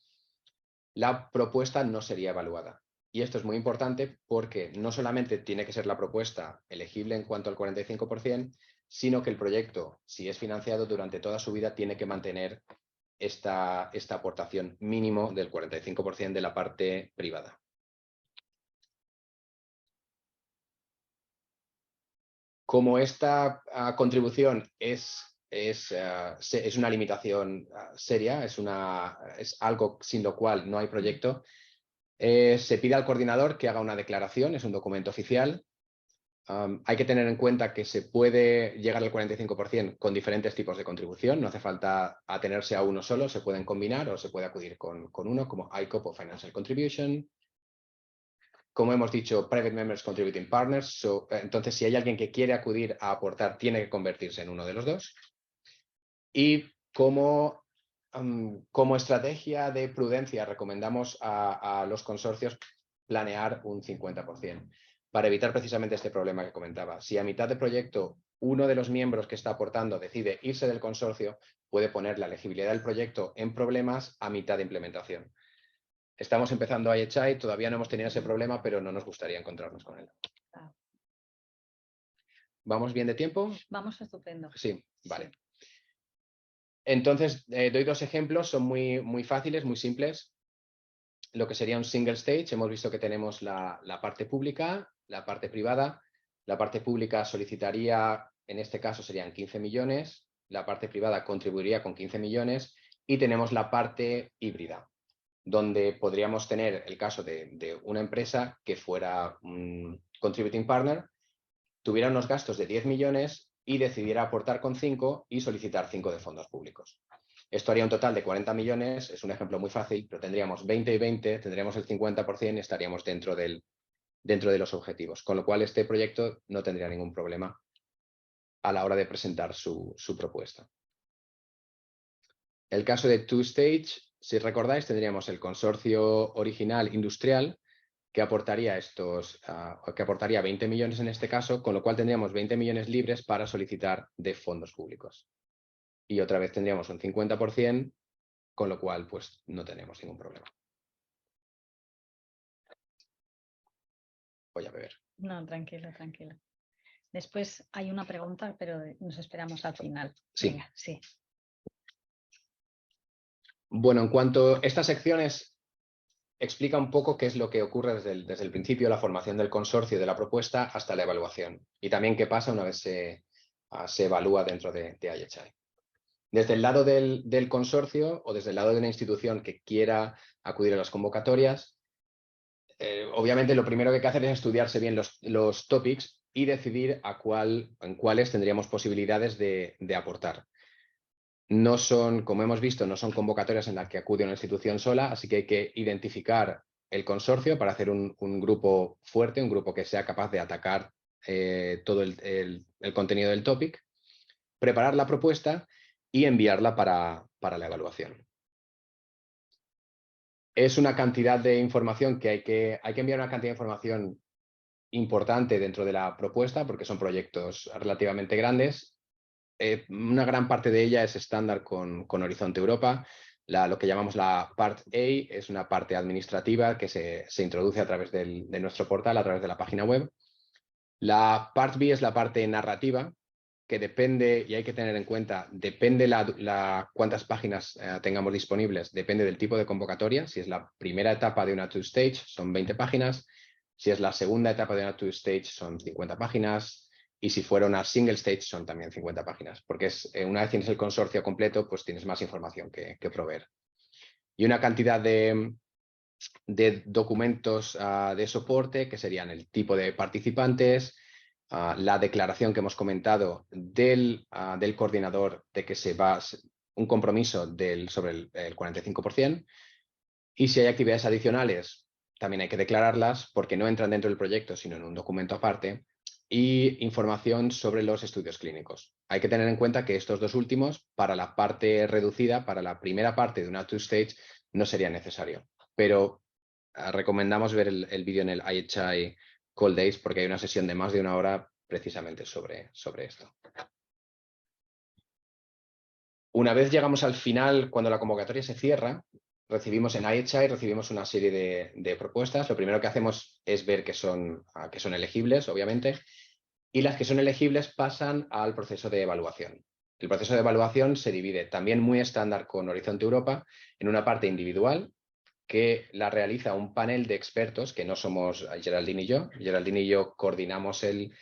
la propuesta no sería evaluada. Y esto es muy importante porque no solamente tiene que ser la propuesta elegible en cuanto al 45%, sino que el proyecto, si es financiado durante toda su vida, tiene que mantener esta aportación mínimo del 45% de la parte privada. Como esta contribución es una limitación seria, es algo sin lo cual no hay proyecto, se pide al coordinador que haga una declaración, es un documento oficial. Hay que tener en cuenta que se puede llegar al 45% con diferentes tipos de contribución, no hace falta atenerse a uno solo, se pueden combinar o se puede acudir con uno como ICOP o Financial Contribution. Como hemos dicho, Private Members Contributing Partners, entonces si hay alguien que quiere acudir a aportar, tiene que convertirse en uno de los dos. Y como estrategia de prudencia recomendamos a los consorcios planear un 50% para evitar precisamente este problema que comentaba. Si a mitad de proyecto uno de los miembros que está aportando decide irse del consorcio, puede poner la elegibilidad del proyecto en problemas a mitad de implementación. Estamos empezando IHI, todavía no hemos tenido ese problema, pero no nos gustaría encontrarnos con él. ¿Vamos bien de tiempo? Vamos estupendo. Sí, vale. Sí. Entonces, doy dos ejemplos, son muy fáciles, muy simples. Lo que sería un single stage, hemos visto que tenemos la parte pública, la parte privada. La parte pública solicitaría, en este caso serían 15 millones, la parte privada contribuiría con 15 millones y tenemos la parte híbrida, donde podríamos tener el caso de una empresa que fuera un contributing partner, tuviera unos gastos de 10 millones y decidiera aportar con 5 y solicitar 5 de fondos públicos. Esto haría un total de 40 millones, es un ejemplo muy fácil, pero tendríamos 20 y 20, tendríamos el 50% y estaríamos dentro de los objetivos, con lo cual este proyecto no tendría ningún problema a la hora de presentar su propuesta. El caso de Two Stage, si recordáis, tendríamos el consorcio original industrial que aportaría 20 millones en este caso, con lo cual tendríamos 20 millones libres para solicitar de fondos públicos. Y otra vez tendríamos un 50%, con lo cual pues no tenemos ningún problema. Voy a beber. No, tranquilo, tranquilo. Después hay una pregunta, pero nos esperamos al final. Sí. Venga, sí. Bueno, en cuanto a estas secciones, explica un poco qué es lo que ocurre desde el principio, la formación del consorcio de la propuesta hasta la evaluación. Y también qué pasa una vez se evalúa dentro de IHI. Desde el lado del consorcio o desde el lado de una institución que quiera acudir a las convocatorias, obviamente lo primero que hay que hacer es estudiarse bien los topics y decidir en cuáles tendríamos posibilidades de aportar. No son, como hemos visto, no son convocatorias en las que acude una institución sola, así que hay que identificar el consorcio para hacer un grupo fuerte, un grupo que sea capaz de atacar todo el contenido del topic, preparar la propuesta y enviarla para la evaluación. Es una cantidad de información que hay que enviar una cantidad de información importante dentro de la propuesta porque son proyectos relativamente grandes. Una gran parte de ella es estándar con Horizonte Europa. Lo que llamamos la Part A es una parte administrativa que se introduce a través de nuestro portal, a través de la página web. La Part B es la parte narrativa, que depende, y hay que tener en cuenta, depende cuántas páginas tengamos disponibles, depende del tipo de convocatoria. Si es la primera etapa de una two-stage, son 20 páginas. Si es la segunda etapa de una two-stage, son 50 páginas. Y si fuera una single stage, son también 50 páginas. Porque una vez tienes el consorcio completo, pues tienes más información que proveer. Y una cantidad de documentos de soporte, que serían el tipo de participantes, la declaración que hemos comentado del coordinador de que se va un compromiso sobre el 45%, y si hay actividades adicionales también hay que declararlas porque no entran dentro del proyecto sino en un documento aparte, y información sobre los estudios clínicos. Hay que tener en cuenta que estos dos últimos, para la parte reducida, para la primera parte de una two-stage, no sería necesario, pero recomendamos ver el vídeo en el IHI Call Days porque hay una sesión de más de una hora precisamente sobre esto. Una vez llegamos al final, cuando la convocatoria se cierra, recibimos en IHI una serie de propuestas. Lo primero que hacemos es ver que son elegibles, obviamente, y las que son elegibles pasan al proceso de evaluación. El proceso de evaluación se divide, también muy estándar con Horizonte Europa, en una parte individual, que la realiza un panel de expertos, que no somos Geraldine y yo. Geraldine y yo coordinamos el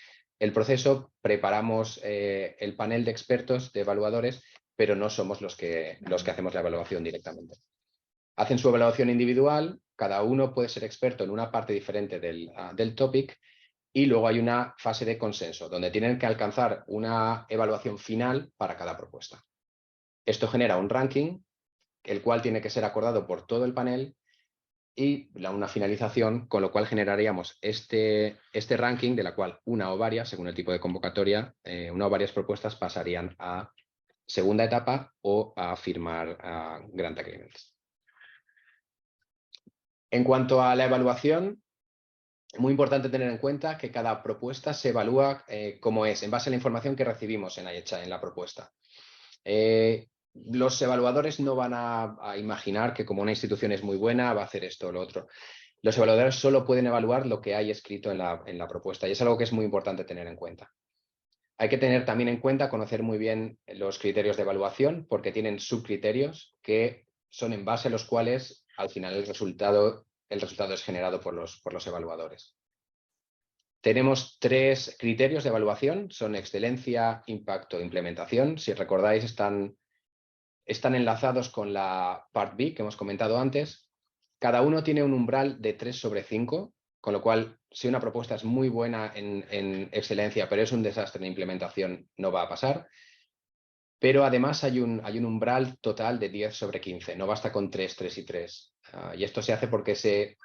proceso, preparamos el panel de expertos, de evaluadores, pero no somos los que hacemos la evaluación directamente. Hacen su evaluación individual, cada uno puede ser experto en una parte diferente del topic, y luego hay una fase de consenso, donde tienen que alcanzar una evaluación final para cada propuesta. Esto genera un ranking, el cual tiene que ser acordado por todo el panel, y una finalización, con lo cual generaríamos este ranking, de la cual una o varias, según el tipo de convocatoria, una o varias propuestas pasarían a segunda etapa o a firmar grant agreements. En cuanto a la evaluación, Muy importante tener en cuenta que cada propuesta se evalúa como es, en base a la información que recibimos en IHI, en la propuesta. Los evaluadores no van a imaginar que como una institución es muy buena va a hacer esto o lo otro. Los evaluadores solo pueden evaluar lo que hay escrito en la propuesta y es algo que es muy importante tener en cuenta. Hay que tener también en cuenta, conocer muy bien los criterios de evaluación porque tienen subcriterios que son en base a los cuales al final el resultado es generado por los evaluadores. Tenemos 3 criterios de evaluación, son excelencia, impacto e implementación. Si recordáis, están enlazados con la Part B que hemos comentado antes. Cada uno tiene un umbral de 3/5, con lo cual, si una propuesta es muy buena en excelencia, pero es un desastre en implementación, no va a pasar. Pero además hay un umbral total de 10/15, no basta con 3, 3 y 3. Y esto se hace porque se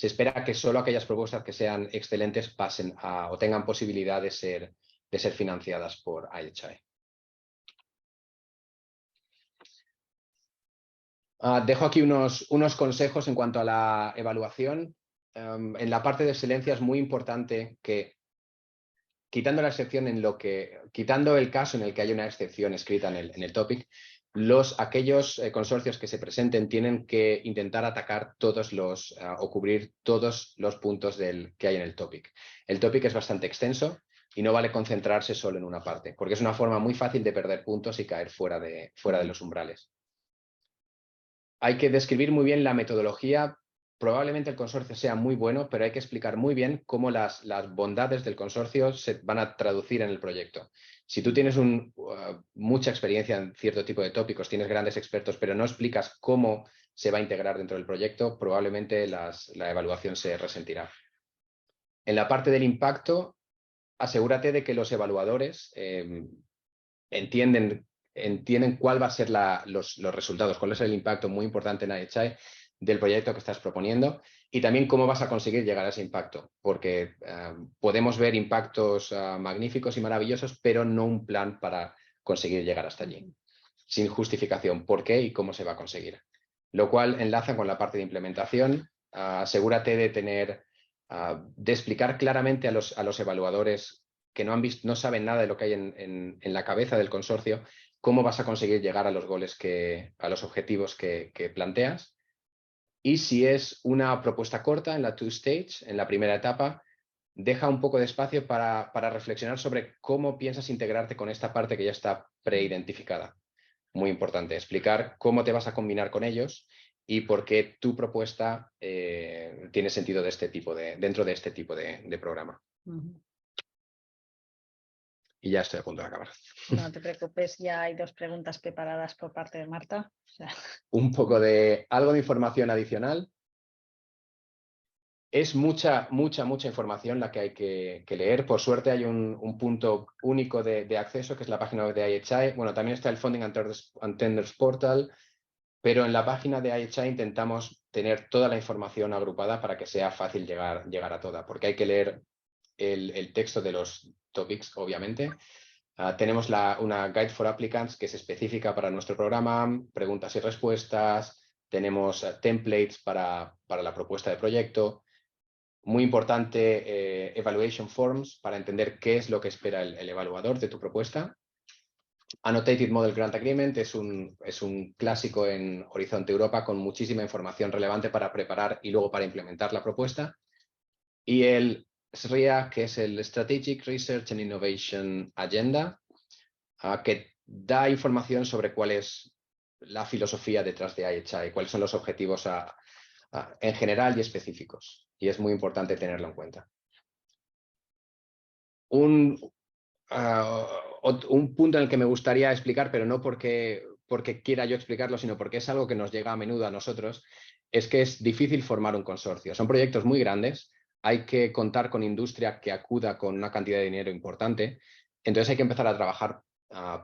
espera que solo aquellas propuestas que sean excelentes pasen o tengan posibilidad de ser financiadas por IHI. Dejo aquí unos consejos en cuanto a la evaluación. En la parte de excelencia es muy importante que, quitando el caso en el que hay una excepción escrita en el topic, aquellos consorcios que se presenten tienen que intentar atacar o cubrir todos los puntos que hay en el topic. El topic es bastante extenso y no vale concentrarse solo en una parte, porque es una forma muy fácil de perder puntos y caer fuera de los umbrales. Hay que describir muy bien la metodología. Probablemente el consorcio sea muy bueno, pero hay que explicar muy bien cómo las bondades del consorcio se van a traducir en el proyecto. Si tú tienes mucha experiencia en cierto tipo de tópicos, tienes grandes expertos, pero no explicas cómo se va a integrar dentro del proyecto, probablemente la evaluación se resentirá. En la parte del impacto, asegúrate de que los evaluadores entienden cuál va a ser los resultados, cuál es el impacto muy importante en IHI del proyecto que estás proponiendo y también cómo vas a conseguir llegar a ese impacto, porque podemos ver impactos magníficos y maravillosos, pero no un plan para conseguir llegar hasta allí, sin justificación por qué y cómo se va a conseguir. Lo cual enlaza con la parte de implementación. Asegúrate de explicar claramente a los evaluadores que no saben nada de lo que hay en la cabeza del consorcio, cómo vas a conseguir llegar a los objetivos que planteas. Y si es una propuesta corta en la two-stage, en la primera etapa, deja un poco de espacio para reflexionar sobre cómo piensas integrarte con esta parte que ya está preidentificada. Muy importante, explicar cómo te vas a combinar con ellos y por qué tu propuesta tiene sentido dentro de este tipo de programa. Y ya estoy a punto de acabar. No te preocupes, ya hay 2 preguntas preparadas por parte de Marta. Algo de información adicional. Es mucha información la que hay que leer. Por suerte hay un punto único de acceso, que es la página web de IHI. Bueno, también está el Funding and Tenders Portal, pero en la página de IHI intentamos tener toda la información agrupada para que sea fácil llegar a toda, porque hay que leer el texto de los topics, obviamente. Tenemos una Guide for Applicants que es específica para nuestro programa, preguntas y respuestas, tenemos templates para la propuesta de proyecto. Muy importante, Evaluation Forms para entender qué es lo que espera el evaluador de tu propuesta. Annotated Model Grant Agreement es un clásico en Horizonte Europa con muchísima información relevante para preparar y luego para implementar la propuesta. Y el SRIA, que es el Strategic Research and Innovation Agenda, que da información sobre cuál es la filosofía detrás de IHI, cuáles son los objetivos en general y específicos. Y es muy importante tenerlo en cuenta. Un punto en el que me gustaría explicar, pero no porque quiera yo explicarlo, sino porque es algo que nos llega a menudo a nosotros, es que es difícil formar un consorcio. Son proyectos muy grandes, hay que contar con industria que acuda con una cantidad de dinero importante, entonces hay que empezar a trabajar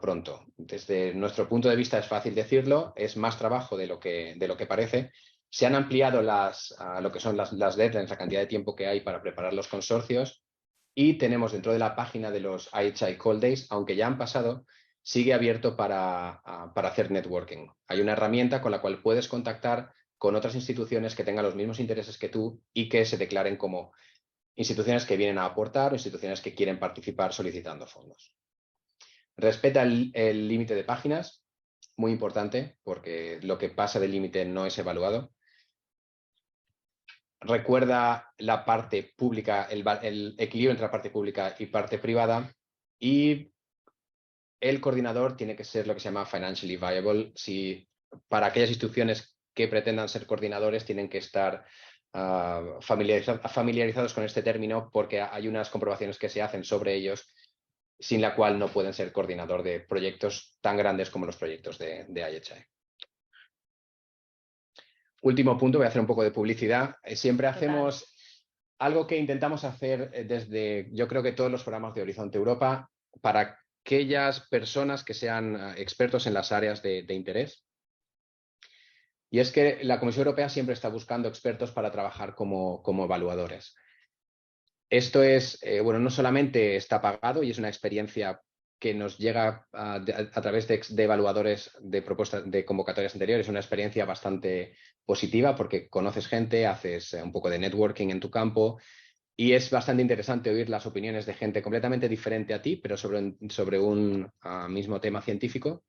pronto. Desde nuestro punto de vista es fácil decirlo, es más trabajo de lo que parece. Se han ampliado lo que son las deadlines, la cantidad de tiempo que hay para preparar los consorcios, y tenemos dentro de la página de los IHI Call Days, aunque ya han pasado, sigue abierto para hacer networking. Hay una herramienta con la cual puedes contactar con otras instituciones que tengan los mismos intereses que tú y que se declaren como instituciones que vienen a aportar o instituciones que quieren participar solicitando fondos. Respeta el límite de páginas, muy importante, porque lo que pasa del límite no es evaluado. Recuerda la parte pública, el equilibrio entre la parte pública y parte privada, y el coordinador tiene que ser lo que se llama financially viable. Para aquellas instituciones que pretendan ser coordinadores tienen que estar familiarizados con este término, porque hay unas comprobaciones que se hacen sobre ellos sin la cual no pueden ser coordinador de proyectos tan grandes como los proyectos de IHI. Último punto, voy a hacer un poco de publicidad. Siempre hacemos algo que intentamos hacer desde, yo creo que todos los programas de Horizonte Europa, para aquellas personas que sean expertos en las áreas de interés. Y es que la Comisión Europea siempre está buscando expertos para trabajar como evaluadores. Esto es, bueno, no solamente está pagado y es una experiencia que nos llega a través de evaluadores de propuestas de convocatorias anteriores, una experiencia bastante positiva porque conoces gente, haces un poco de networking en tu campo y es bastante interesante oír las opiniones de gente completamente diferente a ti, pero sobre un mismo tema científico.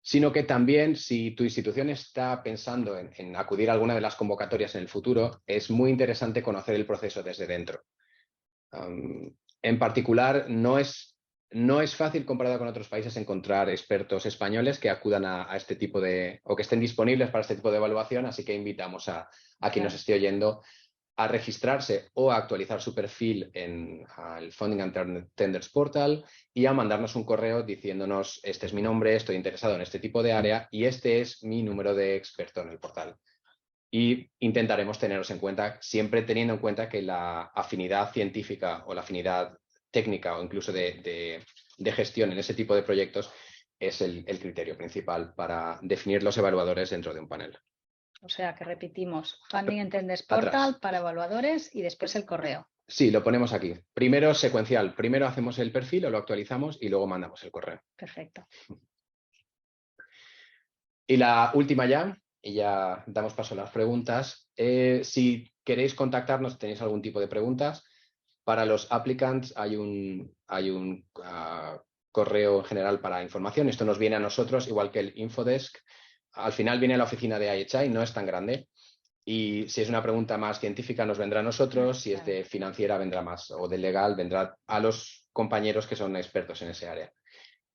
Sino que también, si tu institución está pensando en acudir a alguna de las convocatorias en el futuro, es muy interesante conocer el proceso desde dentro. En particular, no es fácil, comparado con otros países, encontrar expertos españoles que acudan a este tipo o que estén disponibles para este tipo de evaluación, así que invitamos a quien nos esté oyendo a registrarse o a actualizar su perfil en el Funding and Tenders Portal y a mandarnos un correo diciéndonos: este es mi nombre, estoy interesado en este tipo de área y este es mi número de experto en el portal. Y intentaremos teneros en cuenta, siempre teniendo en cuenta que la afinidad científica o la afinidad técnica o incluso de gestión en ese tipo de proyectos es el criterio principal para definir los evaluadores dentro de un panel. O sea que repetimos, Funding and Tenders Portal para evaluadores y después el correo. Sí, lo ponemos aquí. Primero secuencial. Primero hacemos el perfil o lo actualizamos y luego mandamos el correo. Perfecto. Y la última ya, y ya damos paso a las preguntas. Si queréis contactarnos, tenéis algún tipo de preguntas, para los applicants hay un correo en general para información. Esto nos viene a nosotros, igual que el Infodesk. Al final viene a la oficina de IHI, no es tan grande. Y si es una pregunta más científica, nos vendrá a nosotros. Si es de financiera, vendrá más. O de legal, vendrá a los compañeros que son expertos en ese área.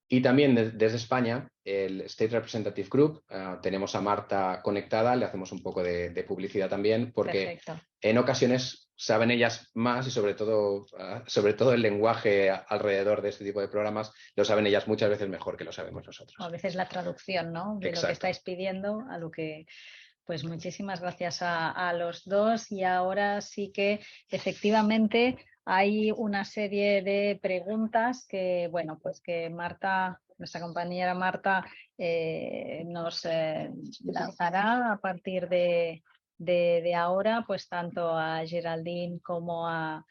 Y también desde España, el State Representative Group, tenemos a Marta conectada, le hacemos un poco de publicidad también, porque en ocasiones saben ellas más y sobre todo el lenguaje alrededor de este tipo de programas lo saben ellas muchas veces mejor que lo sabemos nosotros. O a veces la traducción, ¿no?, de lo que estáis pidiendo a lo que... Pues muchísimas gracias a los dos, y ahora sí que efectivamente hay una serie de preguntas que, bueno, pues que Marta, nuestra compañera Marta, nos lanzará a partir de ahora, pues tanto a Geraldine como a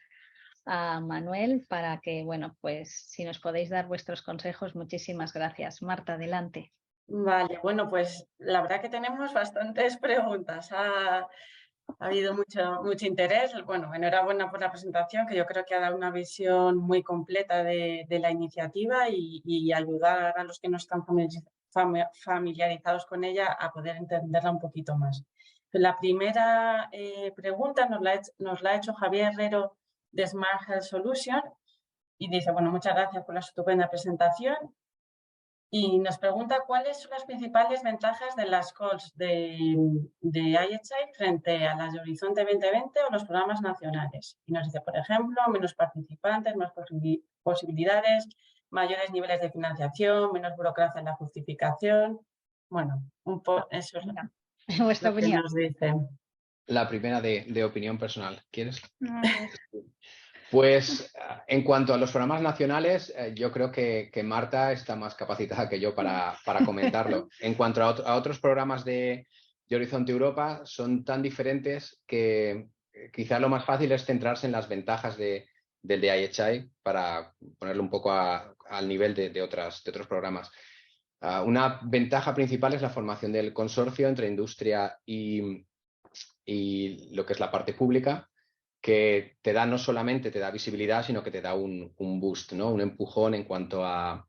Manuel, para que, bueno, pues si nos podéis dar vuestros consejos, muchísimas gracias. Marta, adelante. Vale, bueno, pues la verdad que tenemos bastantes preguntas. Ha habido mucho interés. Bueno, enhorabuena por la presentación, que yo creo que ha dado una visión muy completa de la iniciativa y ayudar a los que no están familiarizados con ella a poder entenderla un poquito más. La primera pregunta nos la ha hecho Javier Herrero de Smart Health Solution y dice: bueno, muchas gracias por la estupenda presentación. Y nos pregunta cuáles son las principales ventajas de las calls de IHI frente a las de Horizonte 2020 o los programas nacionales. Y nos dice, por ejemplo, menos participantes, más posibilidades, mayores niveles de financiación, menos burocracia en la justificación. Bueno, un poco eso es vuestra lo que nos dice. La primera de opinión personal. ¿Quieres? Pues en cuanto a los programas nacionales, yo creo que Marta está más capacitada que yo para comentarlo. En cuanto a otros programas de Horizonte Europa, son tan diferentes que quizá lo más fácil es centrarse en las ventajas del de IHI para ponerlo un poco al nivel de otros programas. Una ventaja principal es la formación del consorcio entre industria y lo que es la parte pública. que te da no solamente te da visibilidad, sino que te da un boost, ¿no? Un empujón en cuanto a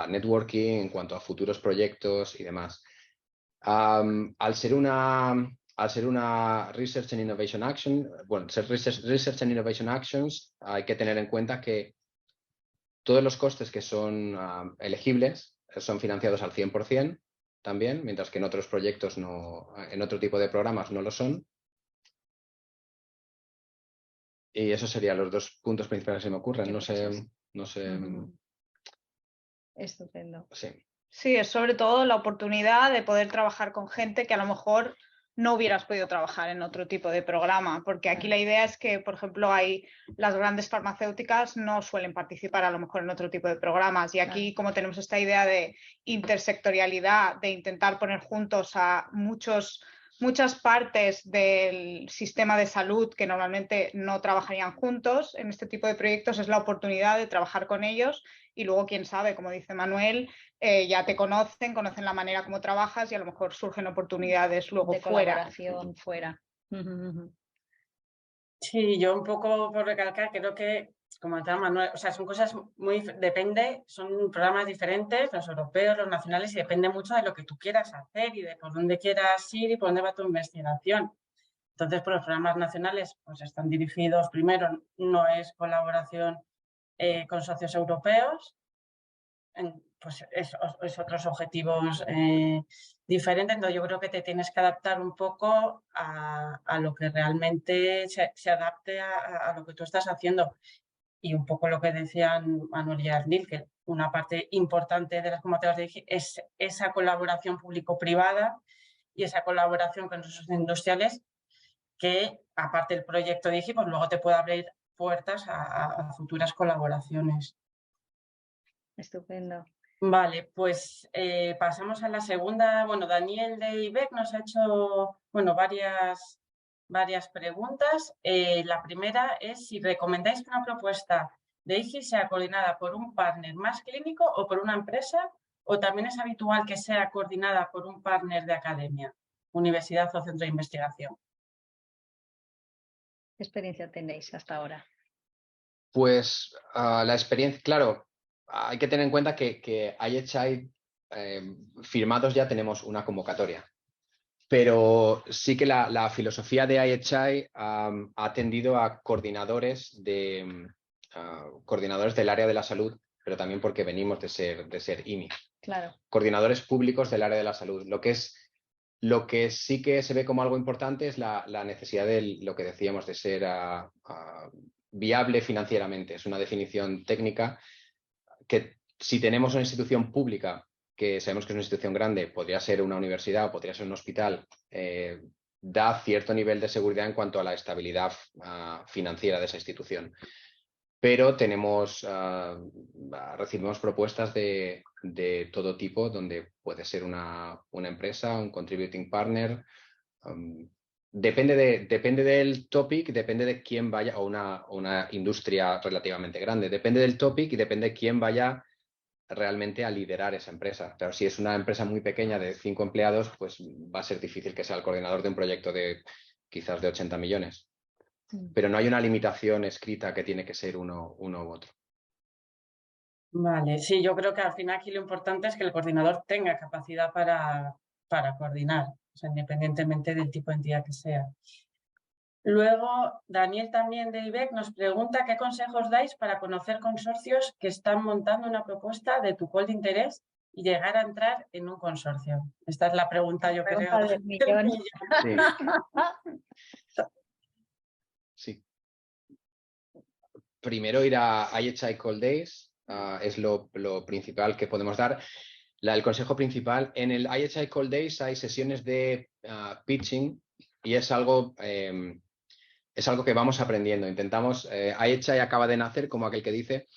networking, en cuanto a futuros proyectos y demás. Al ser una Research and Innovation Action, bueno, ser Research and Innovation Actions, hay que tener en cuenta que todos los costes que son elegibles son financiados al 100% también, mientras que en otros proyectos en otro tipo de programas no lo son. Y esos serían los dos puntos principales que se me ocurren. No sé. Estupendo. Sí. Sí, es sobre todo la oportunidad de poder trabajar con gente que a lo mejor no hubieras podido trabajar en otro tipo de programa, porque aquí la idea es que, por ejemplo, las grandes farmacéuticas no suelen participar a lo mejor en otro tipo de programas, y aquí como tenemos esta idea de intersectorialidad, de intentar poner juntos a muchas partes del sistema de salud que normalmente no trabajarían juntos en este tipo de proyectos, es la oportunidad de trabajar con ellos y luego, quién sabe, como dice Manuel, ya te conocen la manera como trabajas y a lo mejor surgen oportunidades luego de fuera. Colaboración fuera. Sí, yo un poco por recalcar, creo que, como decía Manuel, o sea, son cosas son programas diferentes, los europeos, los nacionales, y depende mucho de lo que tú quieras hacer y de por dónde quieras ir y por dónde va tu investigación. Entonces, pues los programas nacionales pues están dirigidos, primero, no es colaboración con socios europeos, pues es otros objetivos diferentes. Entonces yo creo que te tienes que adaptar un poco a lo que realmente se adapte a lo que tú estás haciendo. Y un poco lo que decían Manuel y Arnil, que una parte importante de las convocatorias es esa colaboración público-privada y esa colaboración con los socios industriales que, aparte del proyecto DIGI, pues luego te puede abrir puertas a futuras colaboraciones. Estupendo. Vale, pues pasamos a la segunda. Bueno, Daniel de IBEC nos ha hecho varias preguntas. La primera es si recomendáis que una propuesta de IGI sea coordinada por un partner más clínico o por una empresa, o también es habitual que sea coordinada por un partner de academia, universidad o centro de investigación. ¿Qué experiencia tenéis hasta ahora? Pues la experiencia, claro, hay que tener en cuenta que IHI firmados ya tenemos una convocatoria, pero sí que la filosofía de IHI ha tendido a coordinadores del área de la salud, pero también porque venimos de ser IMI. Claro. Coordinadores públicos del área de la salud. Lo que sí que se ve como algo importante es la necesidad de lo que decíamos de ser viable financieramente. Es una definición técnica que, si tenemos una institución pública, que sabemos que es una institución grande, podría ser una universidad o podría ser un hospital, da cierto nivel de seguridad en cuanto a la estabilidad financiera de esa institución. Pero recibimos propuestas de todo tipo, donde puede ser una empresa, un contributing partner. Depende del topic, depende de quién vaya, o una industria relativamente grande. Depende del topic y depende de quién vaya realmente a liderar esa empresa. Pero si es una empresa muy pequeña de 5 empleados, pues va a ser difícil que sea el coordinador de un proyecto de quizás de 80 millones. Pero no hay una limitación escrita que tiene que ser uno u otro. Vale, sí, yo creo que al final aquí lo importante es que el coordinador tenga capacidad para coordinar, o sea, independientemente del tipo de entidad que sea. Luego, Daniel también de IBEC nos pregunta qué consejos dais para conocer consorcios que están montando una propuesta de tu pol de interés y llegar a entrar en un consorcio. Esta es la pregunta, yo creo, del millón. Sí. Primero ir a IHI Call Days, es lo principal que podemos dar. El consejo principal, en el IHI Call Days hay sesiones de pitching y es algo que vamos aprendiendo. Intentamos, IHI acaba de nacer, como aquel que dice,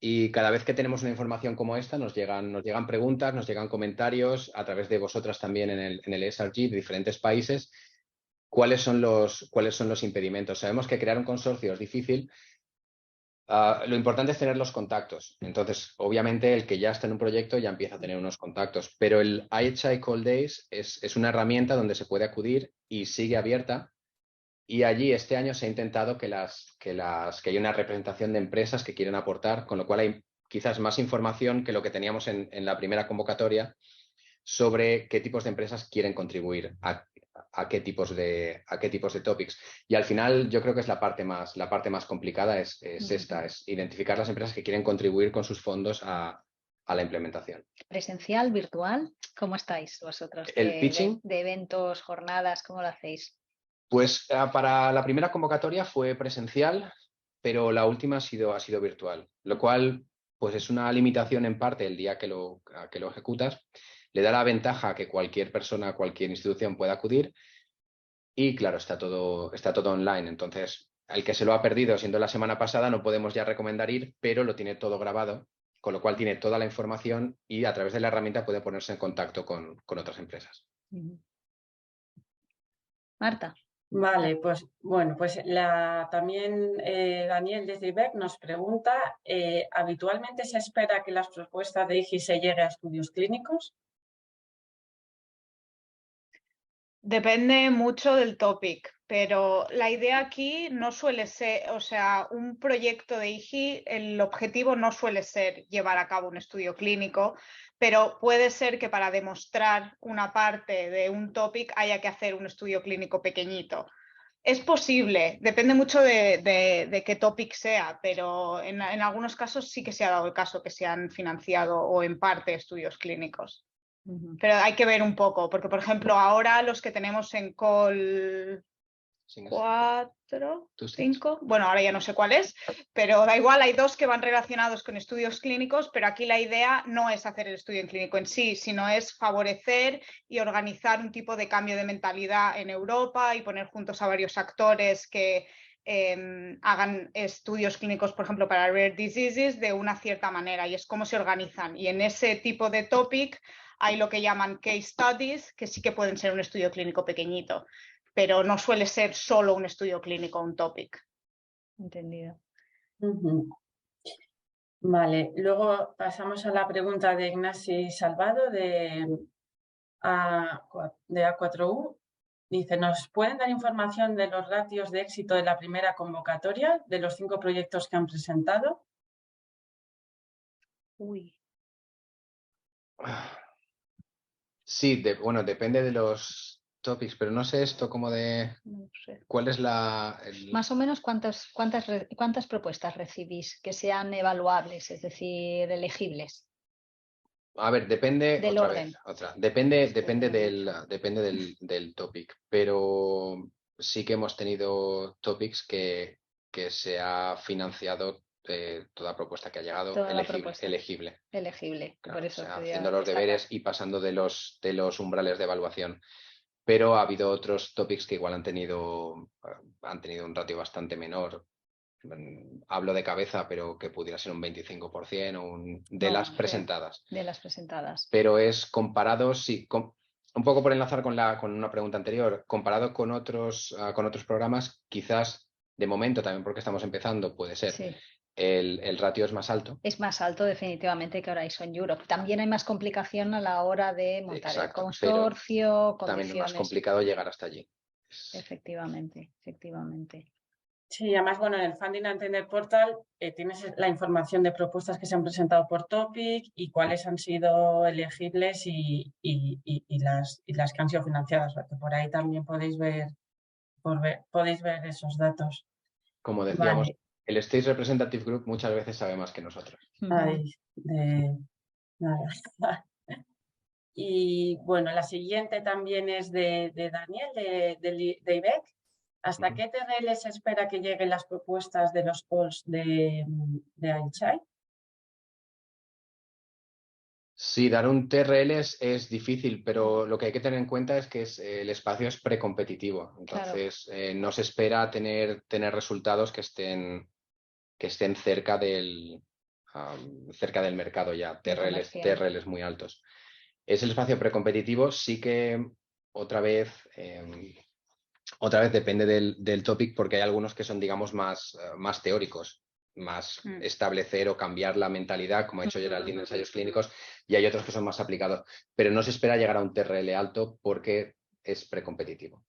y cada vez que tenemos una información como esta nos llegan preguntas, nos llegan comentarios a través de vosotras también en el SRG de diferentes países. ¿Cuáles son los impedimentos? Sabemos que crear un consorcio es difícil. Lo importante es tener los contactos. Entonces, obviamente, el que ya está en un proyecto ya empieza a tener unos contactos, pero el IHI Call Days es una herramienta donde se puede acudir y sigue abierta Y allí este año se ha intentado que haya una representación de empresas que quieren aportar, con lo cual hay quizás más información que lo que teníamos en la primera convocatoria sobre qué tipos de empresas quieren contribuir a qué tipos de topics. Y al final yo creo que es la parte más complicada, es esta, es identificar las empresas que quieren contribuir con sus fondos a la implementación. ¿Presencial, virtual? ¿Cómo estáis vosotros? El pitching. De eventos, jornadas, ¿cómo lo hacéis? Pues para la primera convocatoria fue presencial, pero la última ha sido virtual, lo cual pues es una limitación en parte el día que lo ejecutas. Le da la ventaja que cualquier persona, cualquier institución pueda acudir y claro, está todo online. Entonces, el que se lo ha perdido siendo la semana pasada no podemos ya recomendar ir, pero lo tiene todo grabado, con lo cual tiene toda la información y a través de la herramienta puede ponerse en contacto con otras empresas. Marta. Vale, pues bueno, pues también Daniel desde IBEC nos pregunta, ¿habitualmente se espera que las propuestas de IGI se llegue a estudios clínicos? Depende mucho del topic, pero la idea aquí no suele ser, o sea, un proyecto de IGI, el objetivo no suele ser llevar a cabo un estudio clínico, pero puede ser que para demostrar una parte de un topic haya que hacer un estudio clínico pequeñito. Es posible, depende mucho de qué topic sea, pero en algunos casos sí que se ha dado el caso que se han financiado o en parte estudios clínicos. Pero hay que ver un poco, porque por ejemplo ahora los que tenemos en Call 4, 5, bueno, ahora ya no sé cuál es, pero da igual, hay 2 que van relacionados con estudios clínicos, pero aquí la idea no es hacer el estudio clínico en sí, sino es favorecer y organizar un tipo de cambio de mentalidad en Europa y poner juntos a varios actores que hagan estudios clínicos, por ejemplo, para rare diseases de una cierta manera, y es cómo se organizan. Y en ese tipo de topic hay lo que llaman case studies, que sí que pueden ser un estudio clínico pequeñito, pero no suele ser solo un estudio clínico, un topic. Entendido. Vale, luego pasamos a la pregunta de Ignasi Salvado de A4U. Dice, ¿nos pueden dar información de los ratios de éxito de la primera convocatoria, de los 5 proyectos que han presentado? Sí, bueno, depende de los topics, pero no sé esto como de... No sé. ¿Cuál es Más o menos cuántas propuestas recibís que sean evaluables, es decir, elegibles? A ver, depende, Del otra orden. vez, depende del topic, pero sí que hemos tenido topics que se ha financiado toda propuesta que ha llegado elegible. Elegible, Claro, por eso o sea, quería haciendo los deberes y pasando de los umbrales de evaluación. Pero ha habido otros topics que igual han tenido un ratio bastante menor. Hablo de cabeza, pero que pudiera ser un 25% de las presentadas. De las presentadas. Pero es comparado, sí, un poco por enlazar con una pregunta anterior, comparado con otros programas, quizás de momento, también porque estamos empezando, puede ser, sí. el ratio es más alto. Es más alto definitivamente que Horizon Europe. También hay más complicación a la hora de montar el consorcio, condiciones. También es más complicado llegar hasta allí. Efectivamente. Sí, además, bueno, en el Funding and Tender Portal tienes la información de propuestas que se han presentado por topic y cuáles han sido elegibles y las que han sido financiadas, porque por ahí también podéis ver esos datos. Como decíamos, vale. El State Representative Group muchas veces sabe más que nosotros. Ay, nada. Y bueno, la siguiente también es de Daniel, de IBEC. ¿Hasta qué TRL se espera que lleguen las propuestas de los calls de IHI? Sí, dar un TRL es difícil, pero lo que hay que tener en cuenta es que el espacio es precompetitivo. Entonces, no se espera tener resultados que estén cerca del mercado ya, TRLs muy altos. Es el espacio precompetitivo, sí que otra vez depende del topic, porque hay algunos que son, digamos, más teóricos, más establecer o cambiar la mentalidad, como ha hecho Geraldine en ensayos clínicos, y hay otros que son más aplicados. Pero no se espera llegar a un TRL alto porque es precompetitivo.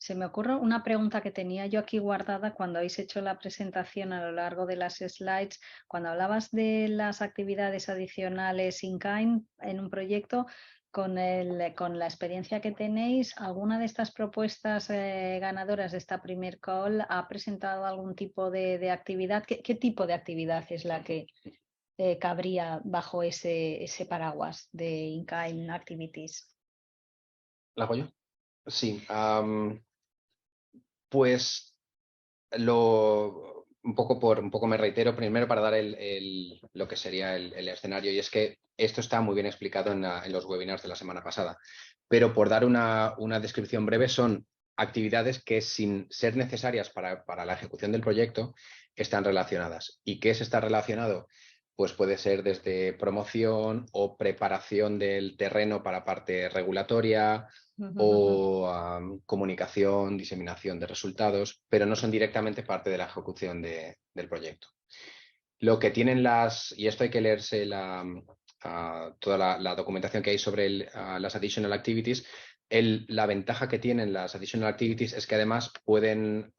Se me ocurre una pregunta que tenía yo aquí guardada cuando habéis hecho la presentación a lo largo de las slides. Cuando hablabas de las actividades adicionales in-kind en un proyecto, con la experiencia que tenéis, ¿alguna de estas propuestas ganadoras de esta primer call ha presentado algún tipo de actividad? ¿Qué tipo de actividad es la que cabría bajo ese paraguas de in-kind activities? ¿La hago yo? Sí. Pues un poco me reitero primero para dar lo que sería el escenario, y es que esto está muy bien explicado en los webinars de la semana pasada, pero por dar una descripción breve, son actividades que, sin ser necesarias para la ejecución del proyecto, están relacionadas. ¿Y qué es estar relacionado? Pues puede ser desde promoción o preparación del terreno para parte regulatoria, o comunicación, diseminación de resultados, pero no son directamente parte de la ejecución del proyecto. Lo que tienen y esto hay que leerse toda la documentación que hay sobre las additional activities. La ventaja que tienen las additional activities es que además pueden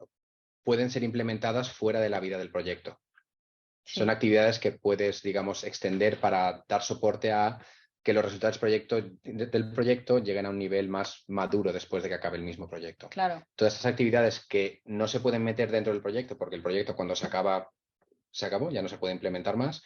ser implementadas fuera de la vida del proyecto. Sí. Son actividades que puedes, digamos, extender para dar soporte a que los resultados del proyecto lleguen a un nivel más maduro después de que acabe el mismo proyecto. Claro. Todas esas actividades que no se pueden meter dentro del proyecto, porque el proyecto, cuando se acabó, ya no se puede implementar más,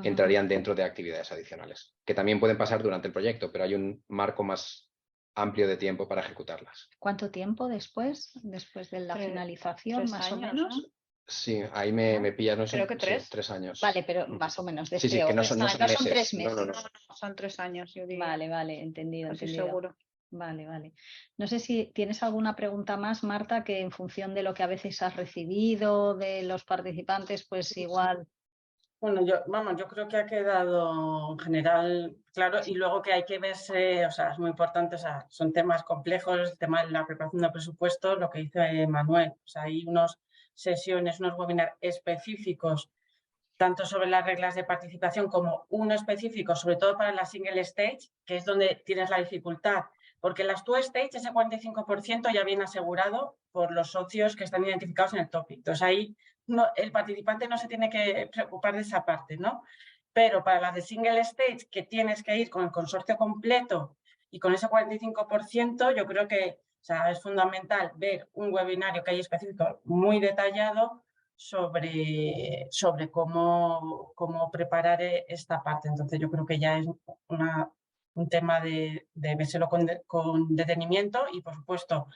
entrarían dentro de actividades adicionales, que también pueden pasar durante el proyecto, pero hay un marco más amplio de tiempo para ejecutarlas. ¿Cuánto tiempo después de la finalización, más o menos? ¿No? Sí, ahí me pillas, no sé. Creo que 3. Sí, 3 años. Vale, pero más o menos. Sí, que no son meses. Son 3 meses. No. Son 3 años, yo diría. Vale, entendido. Casi seguro. Vale. No sé si tienes alguna pregunta más, Marta, que en función de lo que a veces has recibido de los participantes, pues igual. Bueno, yo creo que ha quedado en general claro, y luego que hay que verse, o sea, es muy importante, o sea, son temas complejos, el tema de la preparación del presupuesto, lo que dice Manuel, o sea, hay unas sesiones, unos webinars específicos, tanto sobre las reglas de participación como uno específico, sobre todo para la single stage, que es donde tienes la dificultad, porque las two stage, ese 45% ya viene asegurado por los socios que están identificados en el topic. Entonces ahí el participante no se tiene que preocupar de esa parte, ¿no? Pero para las de single stage, que tienes que ir con el consorcio completo y con ese 45%, yo creo que, o sea, es fundamental ver un webinario que hay específico muy detallado sobre cómo preparar esta parte. Entonces yo creo que ya es un tema de vérselo con detenimiento y, por supuesto,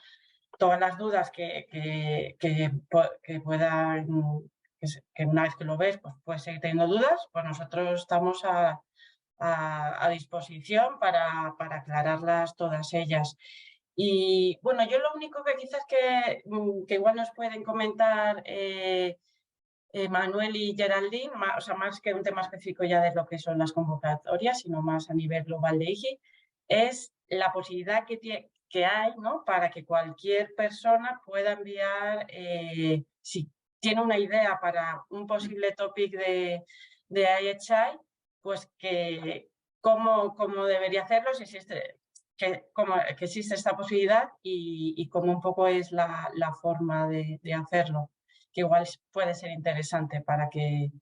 todas las dudas que puedan, que una vez que lo ves, pues puedes seguir teniendo dudas, pues nosotros estamos a disposición para aclararlas todas ellas. Y bueno, yo lo único que quizás que igual nos pueden comentar Manuel y Geraldine, o sea, más que un tema específico ya de lo que son las convocatorias, sino más a nivel global de IGI, es la posibilidad que hay, ¿no?, para que cualquier persona pueda enviar, si tiene una idea para un posible topic de IHI, pues que cómo debería hacerlo, si existe, que existe esta posibilidad y cómo un poco es la forma de hacerlo, que igual puede ser interesante para que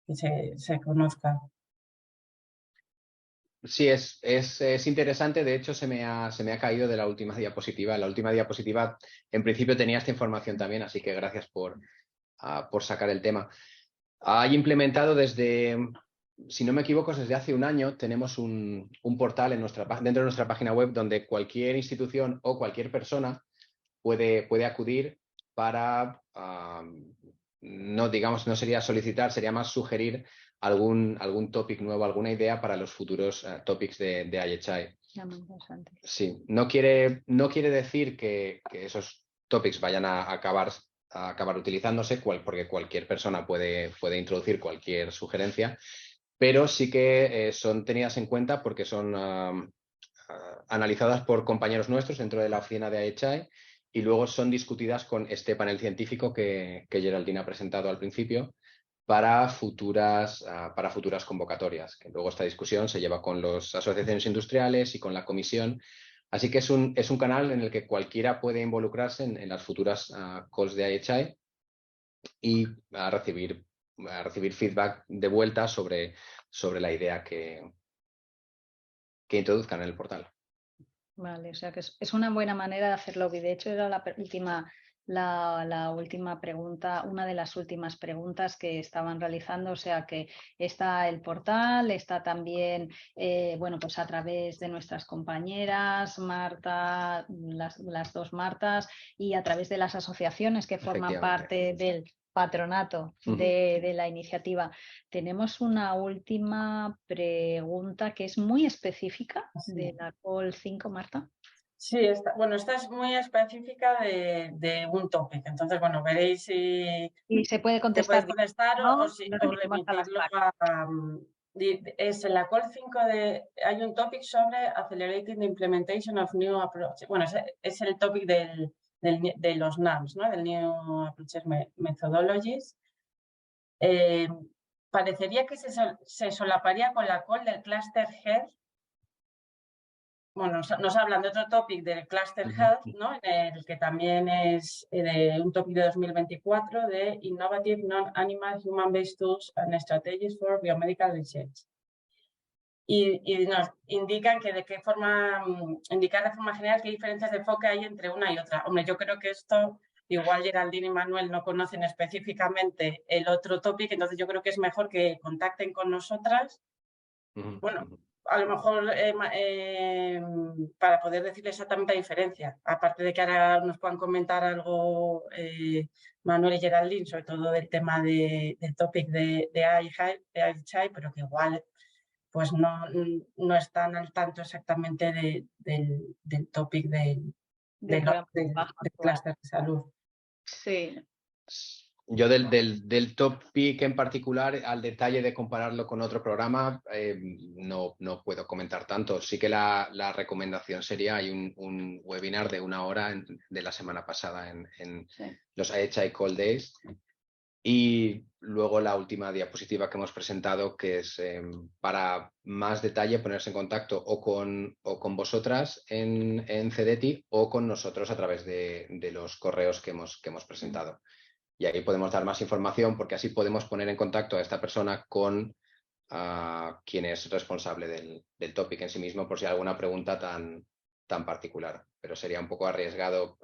se conozca. Sí, es interesante. De hecho, se me ha caído de la última diapositiva. La última diapositiva, en principio, tenía esta información también, así que gracias por sacar el tema. Hay implementado desde, si no me equivoco, desde hace un año, tenemos un portal dentro de nuestra página web donde cualquier institución o cualquier persona puede acudir para, no sería solicitar, sería más sugerir algún topic nuevo, alguna idea para los futuros topics de IHI. Sí, no quiere decir que esos topics vayan a acabar utilizándose, porque cualquier persona puede introducir cualquier sugerencia, pero sí que son tenidas en cuenta porque son analizadas por compañeros nuestros dentro de la oficina de IHI y luego son discutidas con este panel científico que Geraldine ha presentado al principio para futuras convocatorias, que luego esta discusión se lleva con las asociaciones industriales y con la comisión Así que es un canal en el que cualquiera puede involucrarse en las futuras calls de IHI y a recibir feedback de vuelta sobre la idea que introduzcan en el portal. Vale, o sea que es una buena manera de hacer lobby. De hecho, era la última pregunta, una de las últimas preguntas que estaban realizando. O sea que está el portal, está también, bueno, pues a través de nuestras compañeras, Marta, las dos Martas, y a través de las asociaciones que forman parte del patronato de la iniciativa. Tenemos una última pregunta que es muy específica de la call 5, Marta. Sí, esta es muy específica de un topic. Entonces, bueno, veréis si se puede contestar, o remitirlo a... Es en la call 5 hay un topic sobre Accelerating the Implementation of New Approaches. Bueno, es el topic de los NAMs, ¿no? Del New Approaches Methodologies. Parecería que se solaparía con la call del Cluster Health. Bueno, nos hablan de otro topic del Cluster Health, ¿no? En el que también es de un topic de 2024 de Innovative Non-Animal Human-Based Tools and Strategies for Biomedical Research. Y nos indican que indicar de forma general qué diferencias de enfoque hay entre una y otra. Hombre, yo creo que esto, igual Geraldine y Manuel no conocen específicamente el otro topic, entonces yo creo que es mejor que contacten con nosotras. Bueno, a lo mejor para poder decirle exactamente la diferencia, aparte de que ahora nos puedan comentar algo Manuel y Geraldine, sobre todo del tema del topic de IHI, pero que igual pues no están al tanto exactamente del topic del clúster de salud. Sí. Yo del topic en particular, al detalle de compararlo con otro programa, no puedo comentar tanto. Sí que la recomendación sería, hay un webinar de 1 hora de la semana pasada en los IHI Call Days. Y luego la última diapositiva que hemos presentado, que es para más detalle ponerse en contacto o con vosotras en CDETI o con nosotros a través de los correos que hemos presentado. Y ahí podemos dar más información porque así podemos poner en contacto a esta persona con quien es responsable del topic en sí mismo, por si hay alguna pregunta tan particular. Pero sería un poco arriesgado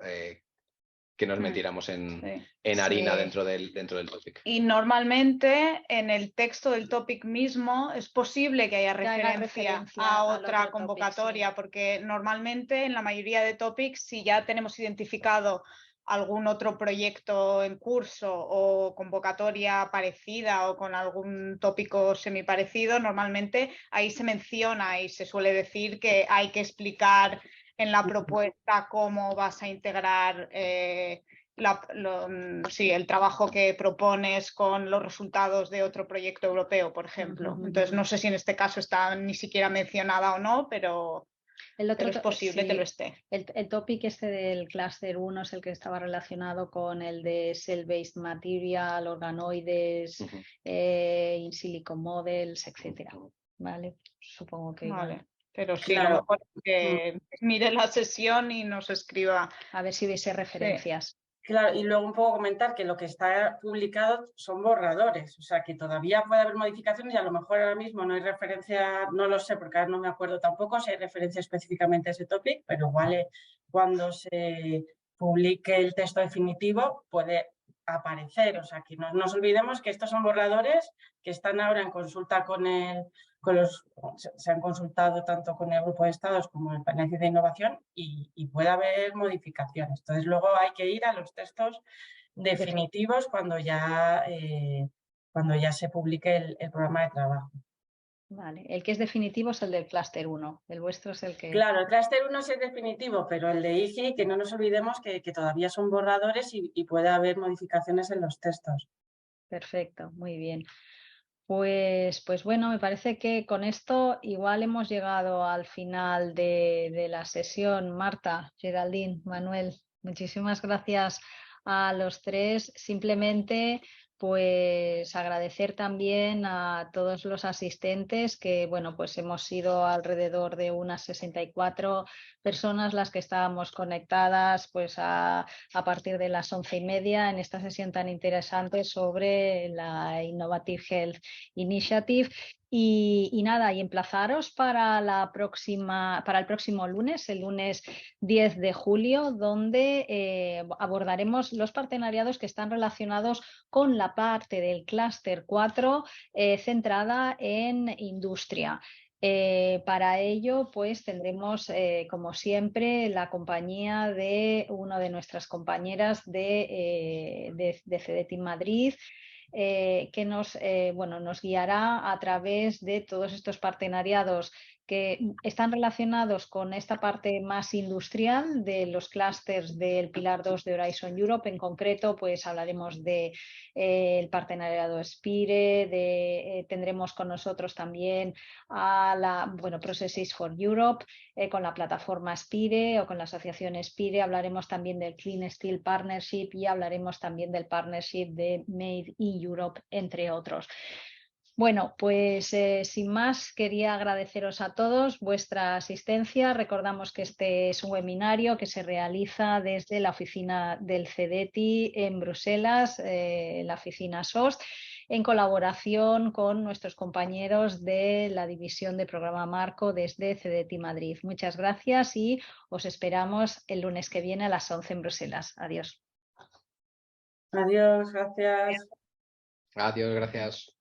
que nos metiéramos en harina dentro del topic. Y normalmente en el texto del topic mismo es posible que haya referencia a otra convocatoria, porque normalmente en la mayoría de topics, si ya tenemos identificado algún otro proyecto en curso o convocatoria parecida o con algún tópico semiparecido, normalmente ahí se menciona y se suele decir que hay que explicar en la propuesta cómo vas a integrar el trabajo que propones con los resultados de otro proyecto europeo, por ejemplo. Entonces, no sé si en este caso está ni siquiera mencionada o no, pero es posible que lo esté. El topic este del Cluster 1 es el que estaba relacionado con el de Cell-Based Material, organoides, in silico models, etcétera. ¿Vale? Supongo que... Vale. Pero sí, claro, lo mejor es que mire la sesión y nos escriba. A ver si hubiese referencias. Sí. Claro, y luego un poco comentar que lo que está publicado son borradores, o sea que todavía puede haber modificaciones y a lo mejor ahora mismo no hay referencia, no lo sé porque ahora no me acuerdo tampoco si hay referencia específicamente a ese topic, pero igual cuando se publique el texto definitivo puede aparecer, o sea que no nos olvidemos que estos son borradores que están ahora en consulta se han consultado tanto con el grupo de estados como el panel de innovación y puede haber modificaciones. Entonces luego hay que ir a los textos definitivos cuando ya se publique el programa de trabajo. Vale, el que es definitivo es el del Cluster 1, el vuestro es el que... Claro, el Cluster 1 sí es definitivo, pero el de IGI, que no nos olvidemos que todavía son borradores y puede haber modificaciones en los textos. Perfecto, muy bien. Pues bueno, me parece que con esto igual hemos llegado al final de la sesión. Marta, Geraldine, Manuel, muchísimas gracias a los tres. Simplemente pues agradecer también a todos los asistentes, que bueno, pues hemos sido alrededor de unas 64 personas las que estábamos conectadas pues a partir de las 11:30 en esta sesión tan interesante sobre la Innovative Health Initiative. Y nada, y emplazaros para el próximo lunes, el lunes 10 de julio, donde abordaremos los partenariados que están relacionados con la parte del clúster 4 centrada en industria. Para ello, pues tendremos, como siempre, la compañía de una de nuestras compañeras de CDTI Madrid, que nos guiará a través de todos estos partenariados que están relacionados con esta parte más industrial de los clústeres del Pilar 2 de Horizon Europe. En concreto, pues hablaremos de el partenariado Spire, tendremos con nosotros también a la Processes for Europe, con la plataforma Spire o con la asociación Spire. Hablaremos también del Clean Steel Partnership y hablaremos también del partnership de Made in Europe, entre otros. Bueno, pues sin más, quería agradeceros a todos vuestra asistencia. Recordamos que este es un webinario que se realiza desde la oficina del CDTI en Bruselas, la oficina SOST, en colaboración con nuestros compañeros de la división de programa Marco desde CDTI Madrid. Muchas gracias y os esperamos el lunes que viene a las 11 en Bruselas. Adiós. Adiós, gracias. Adiós, gracias.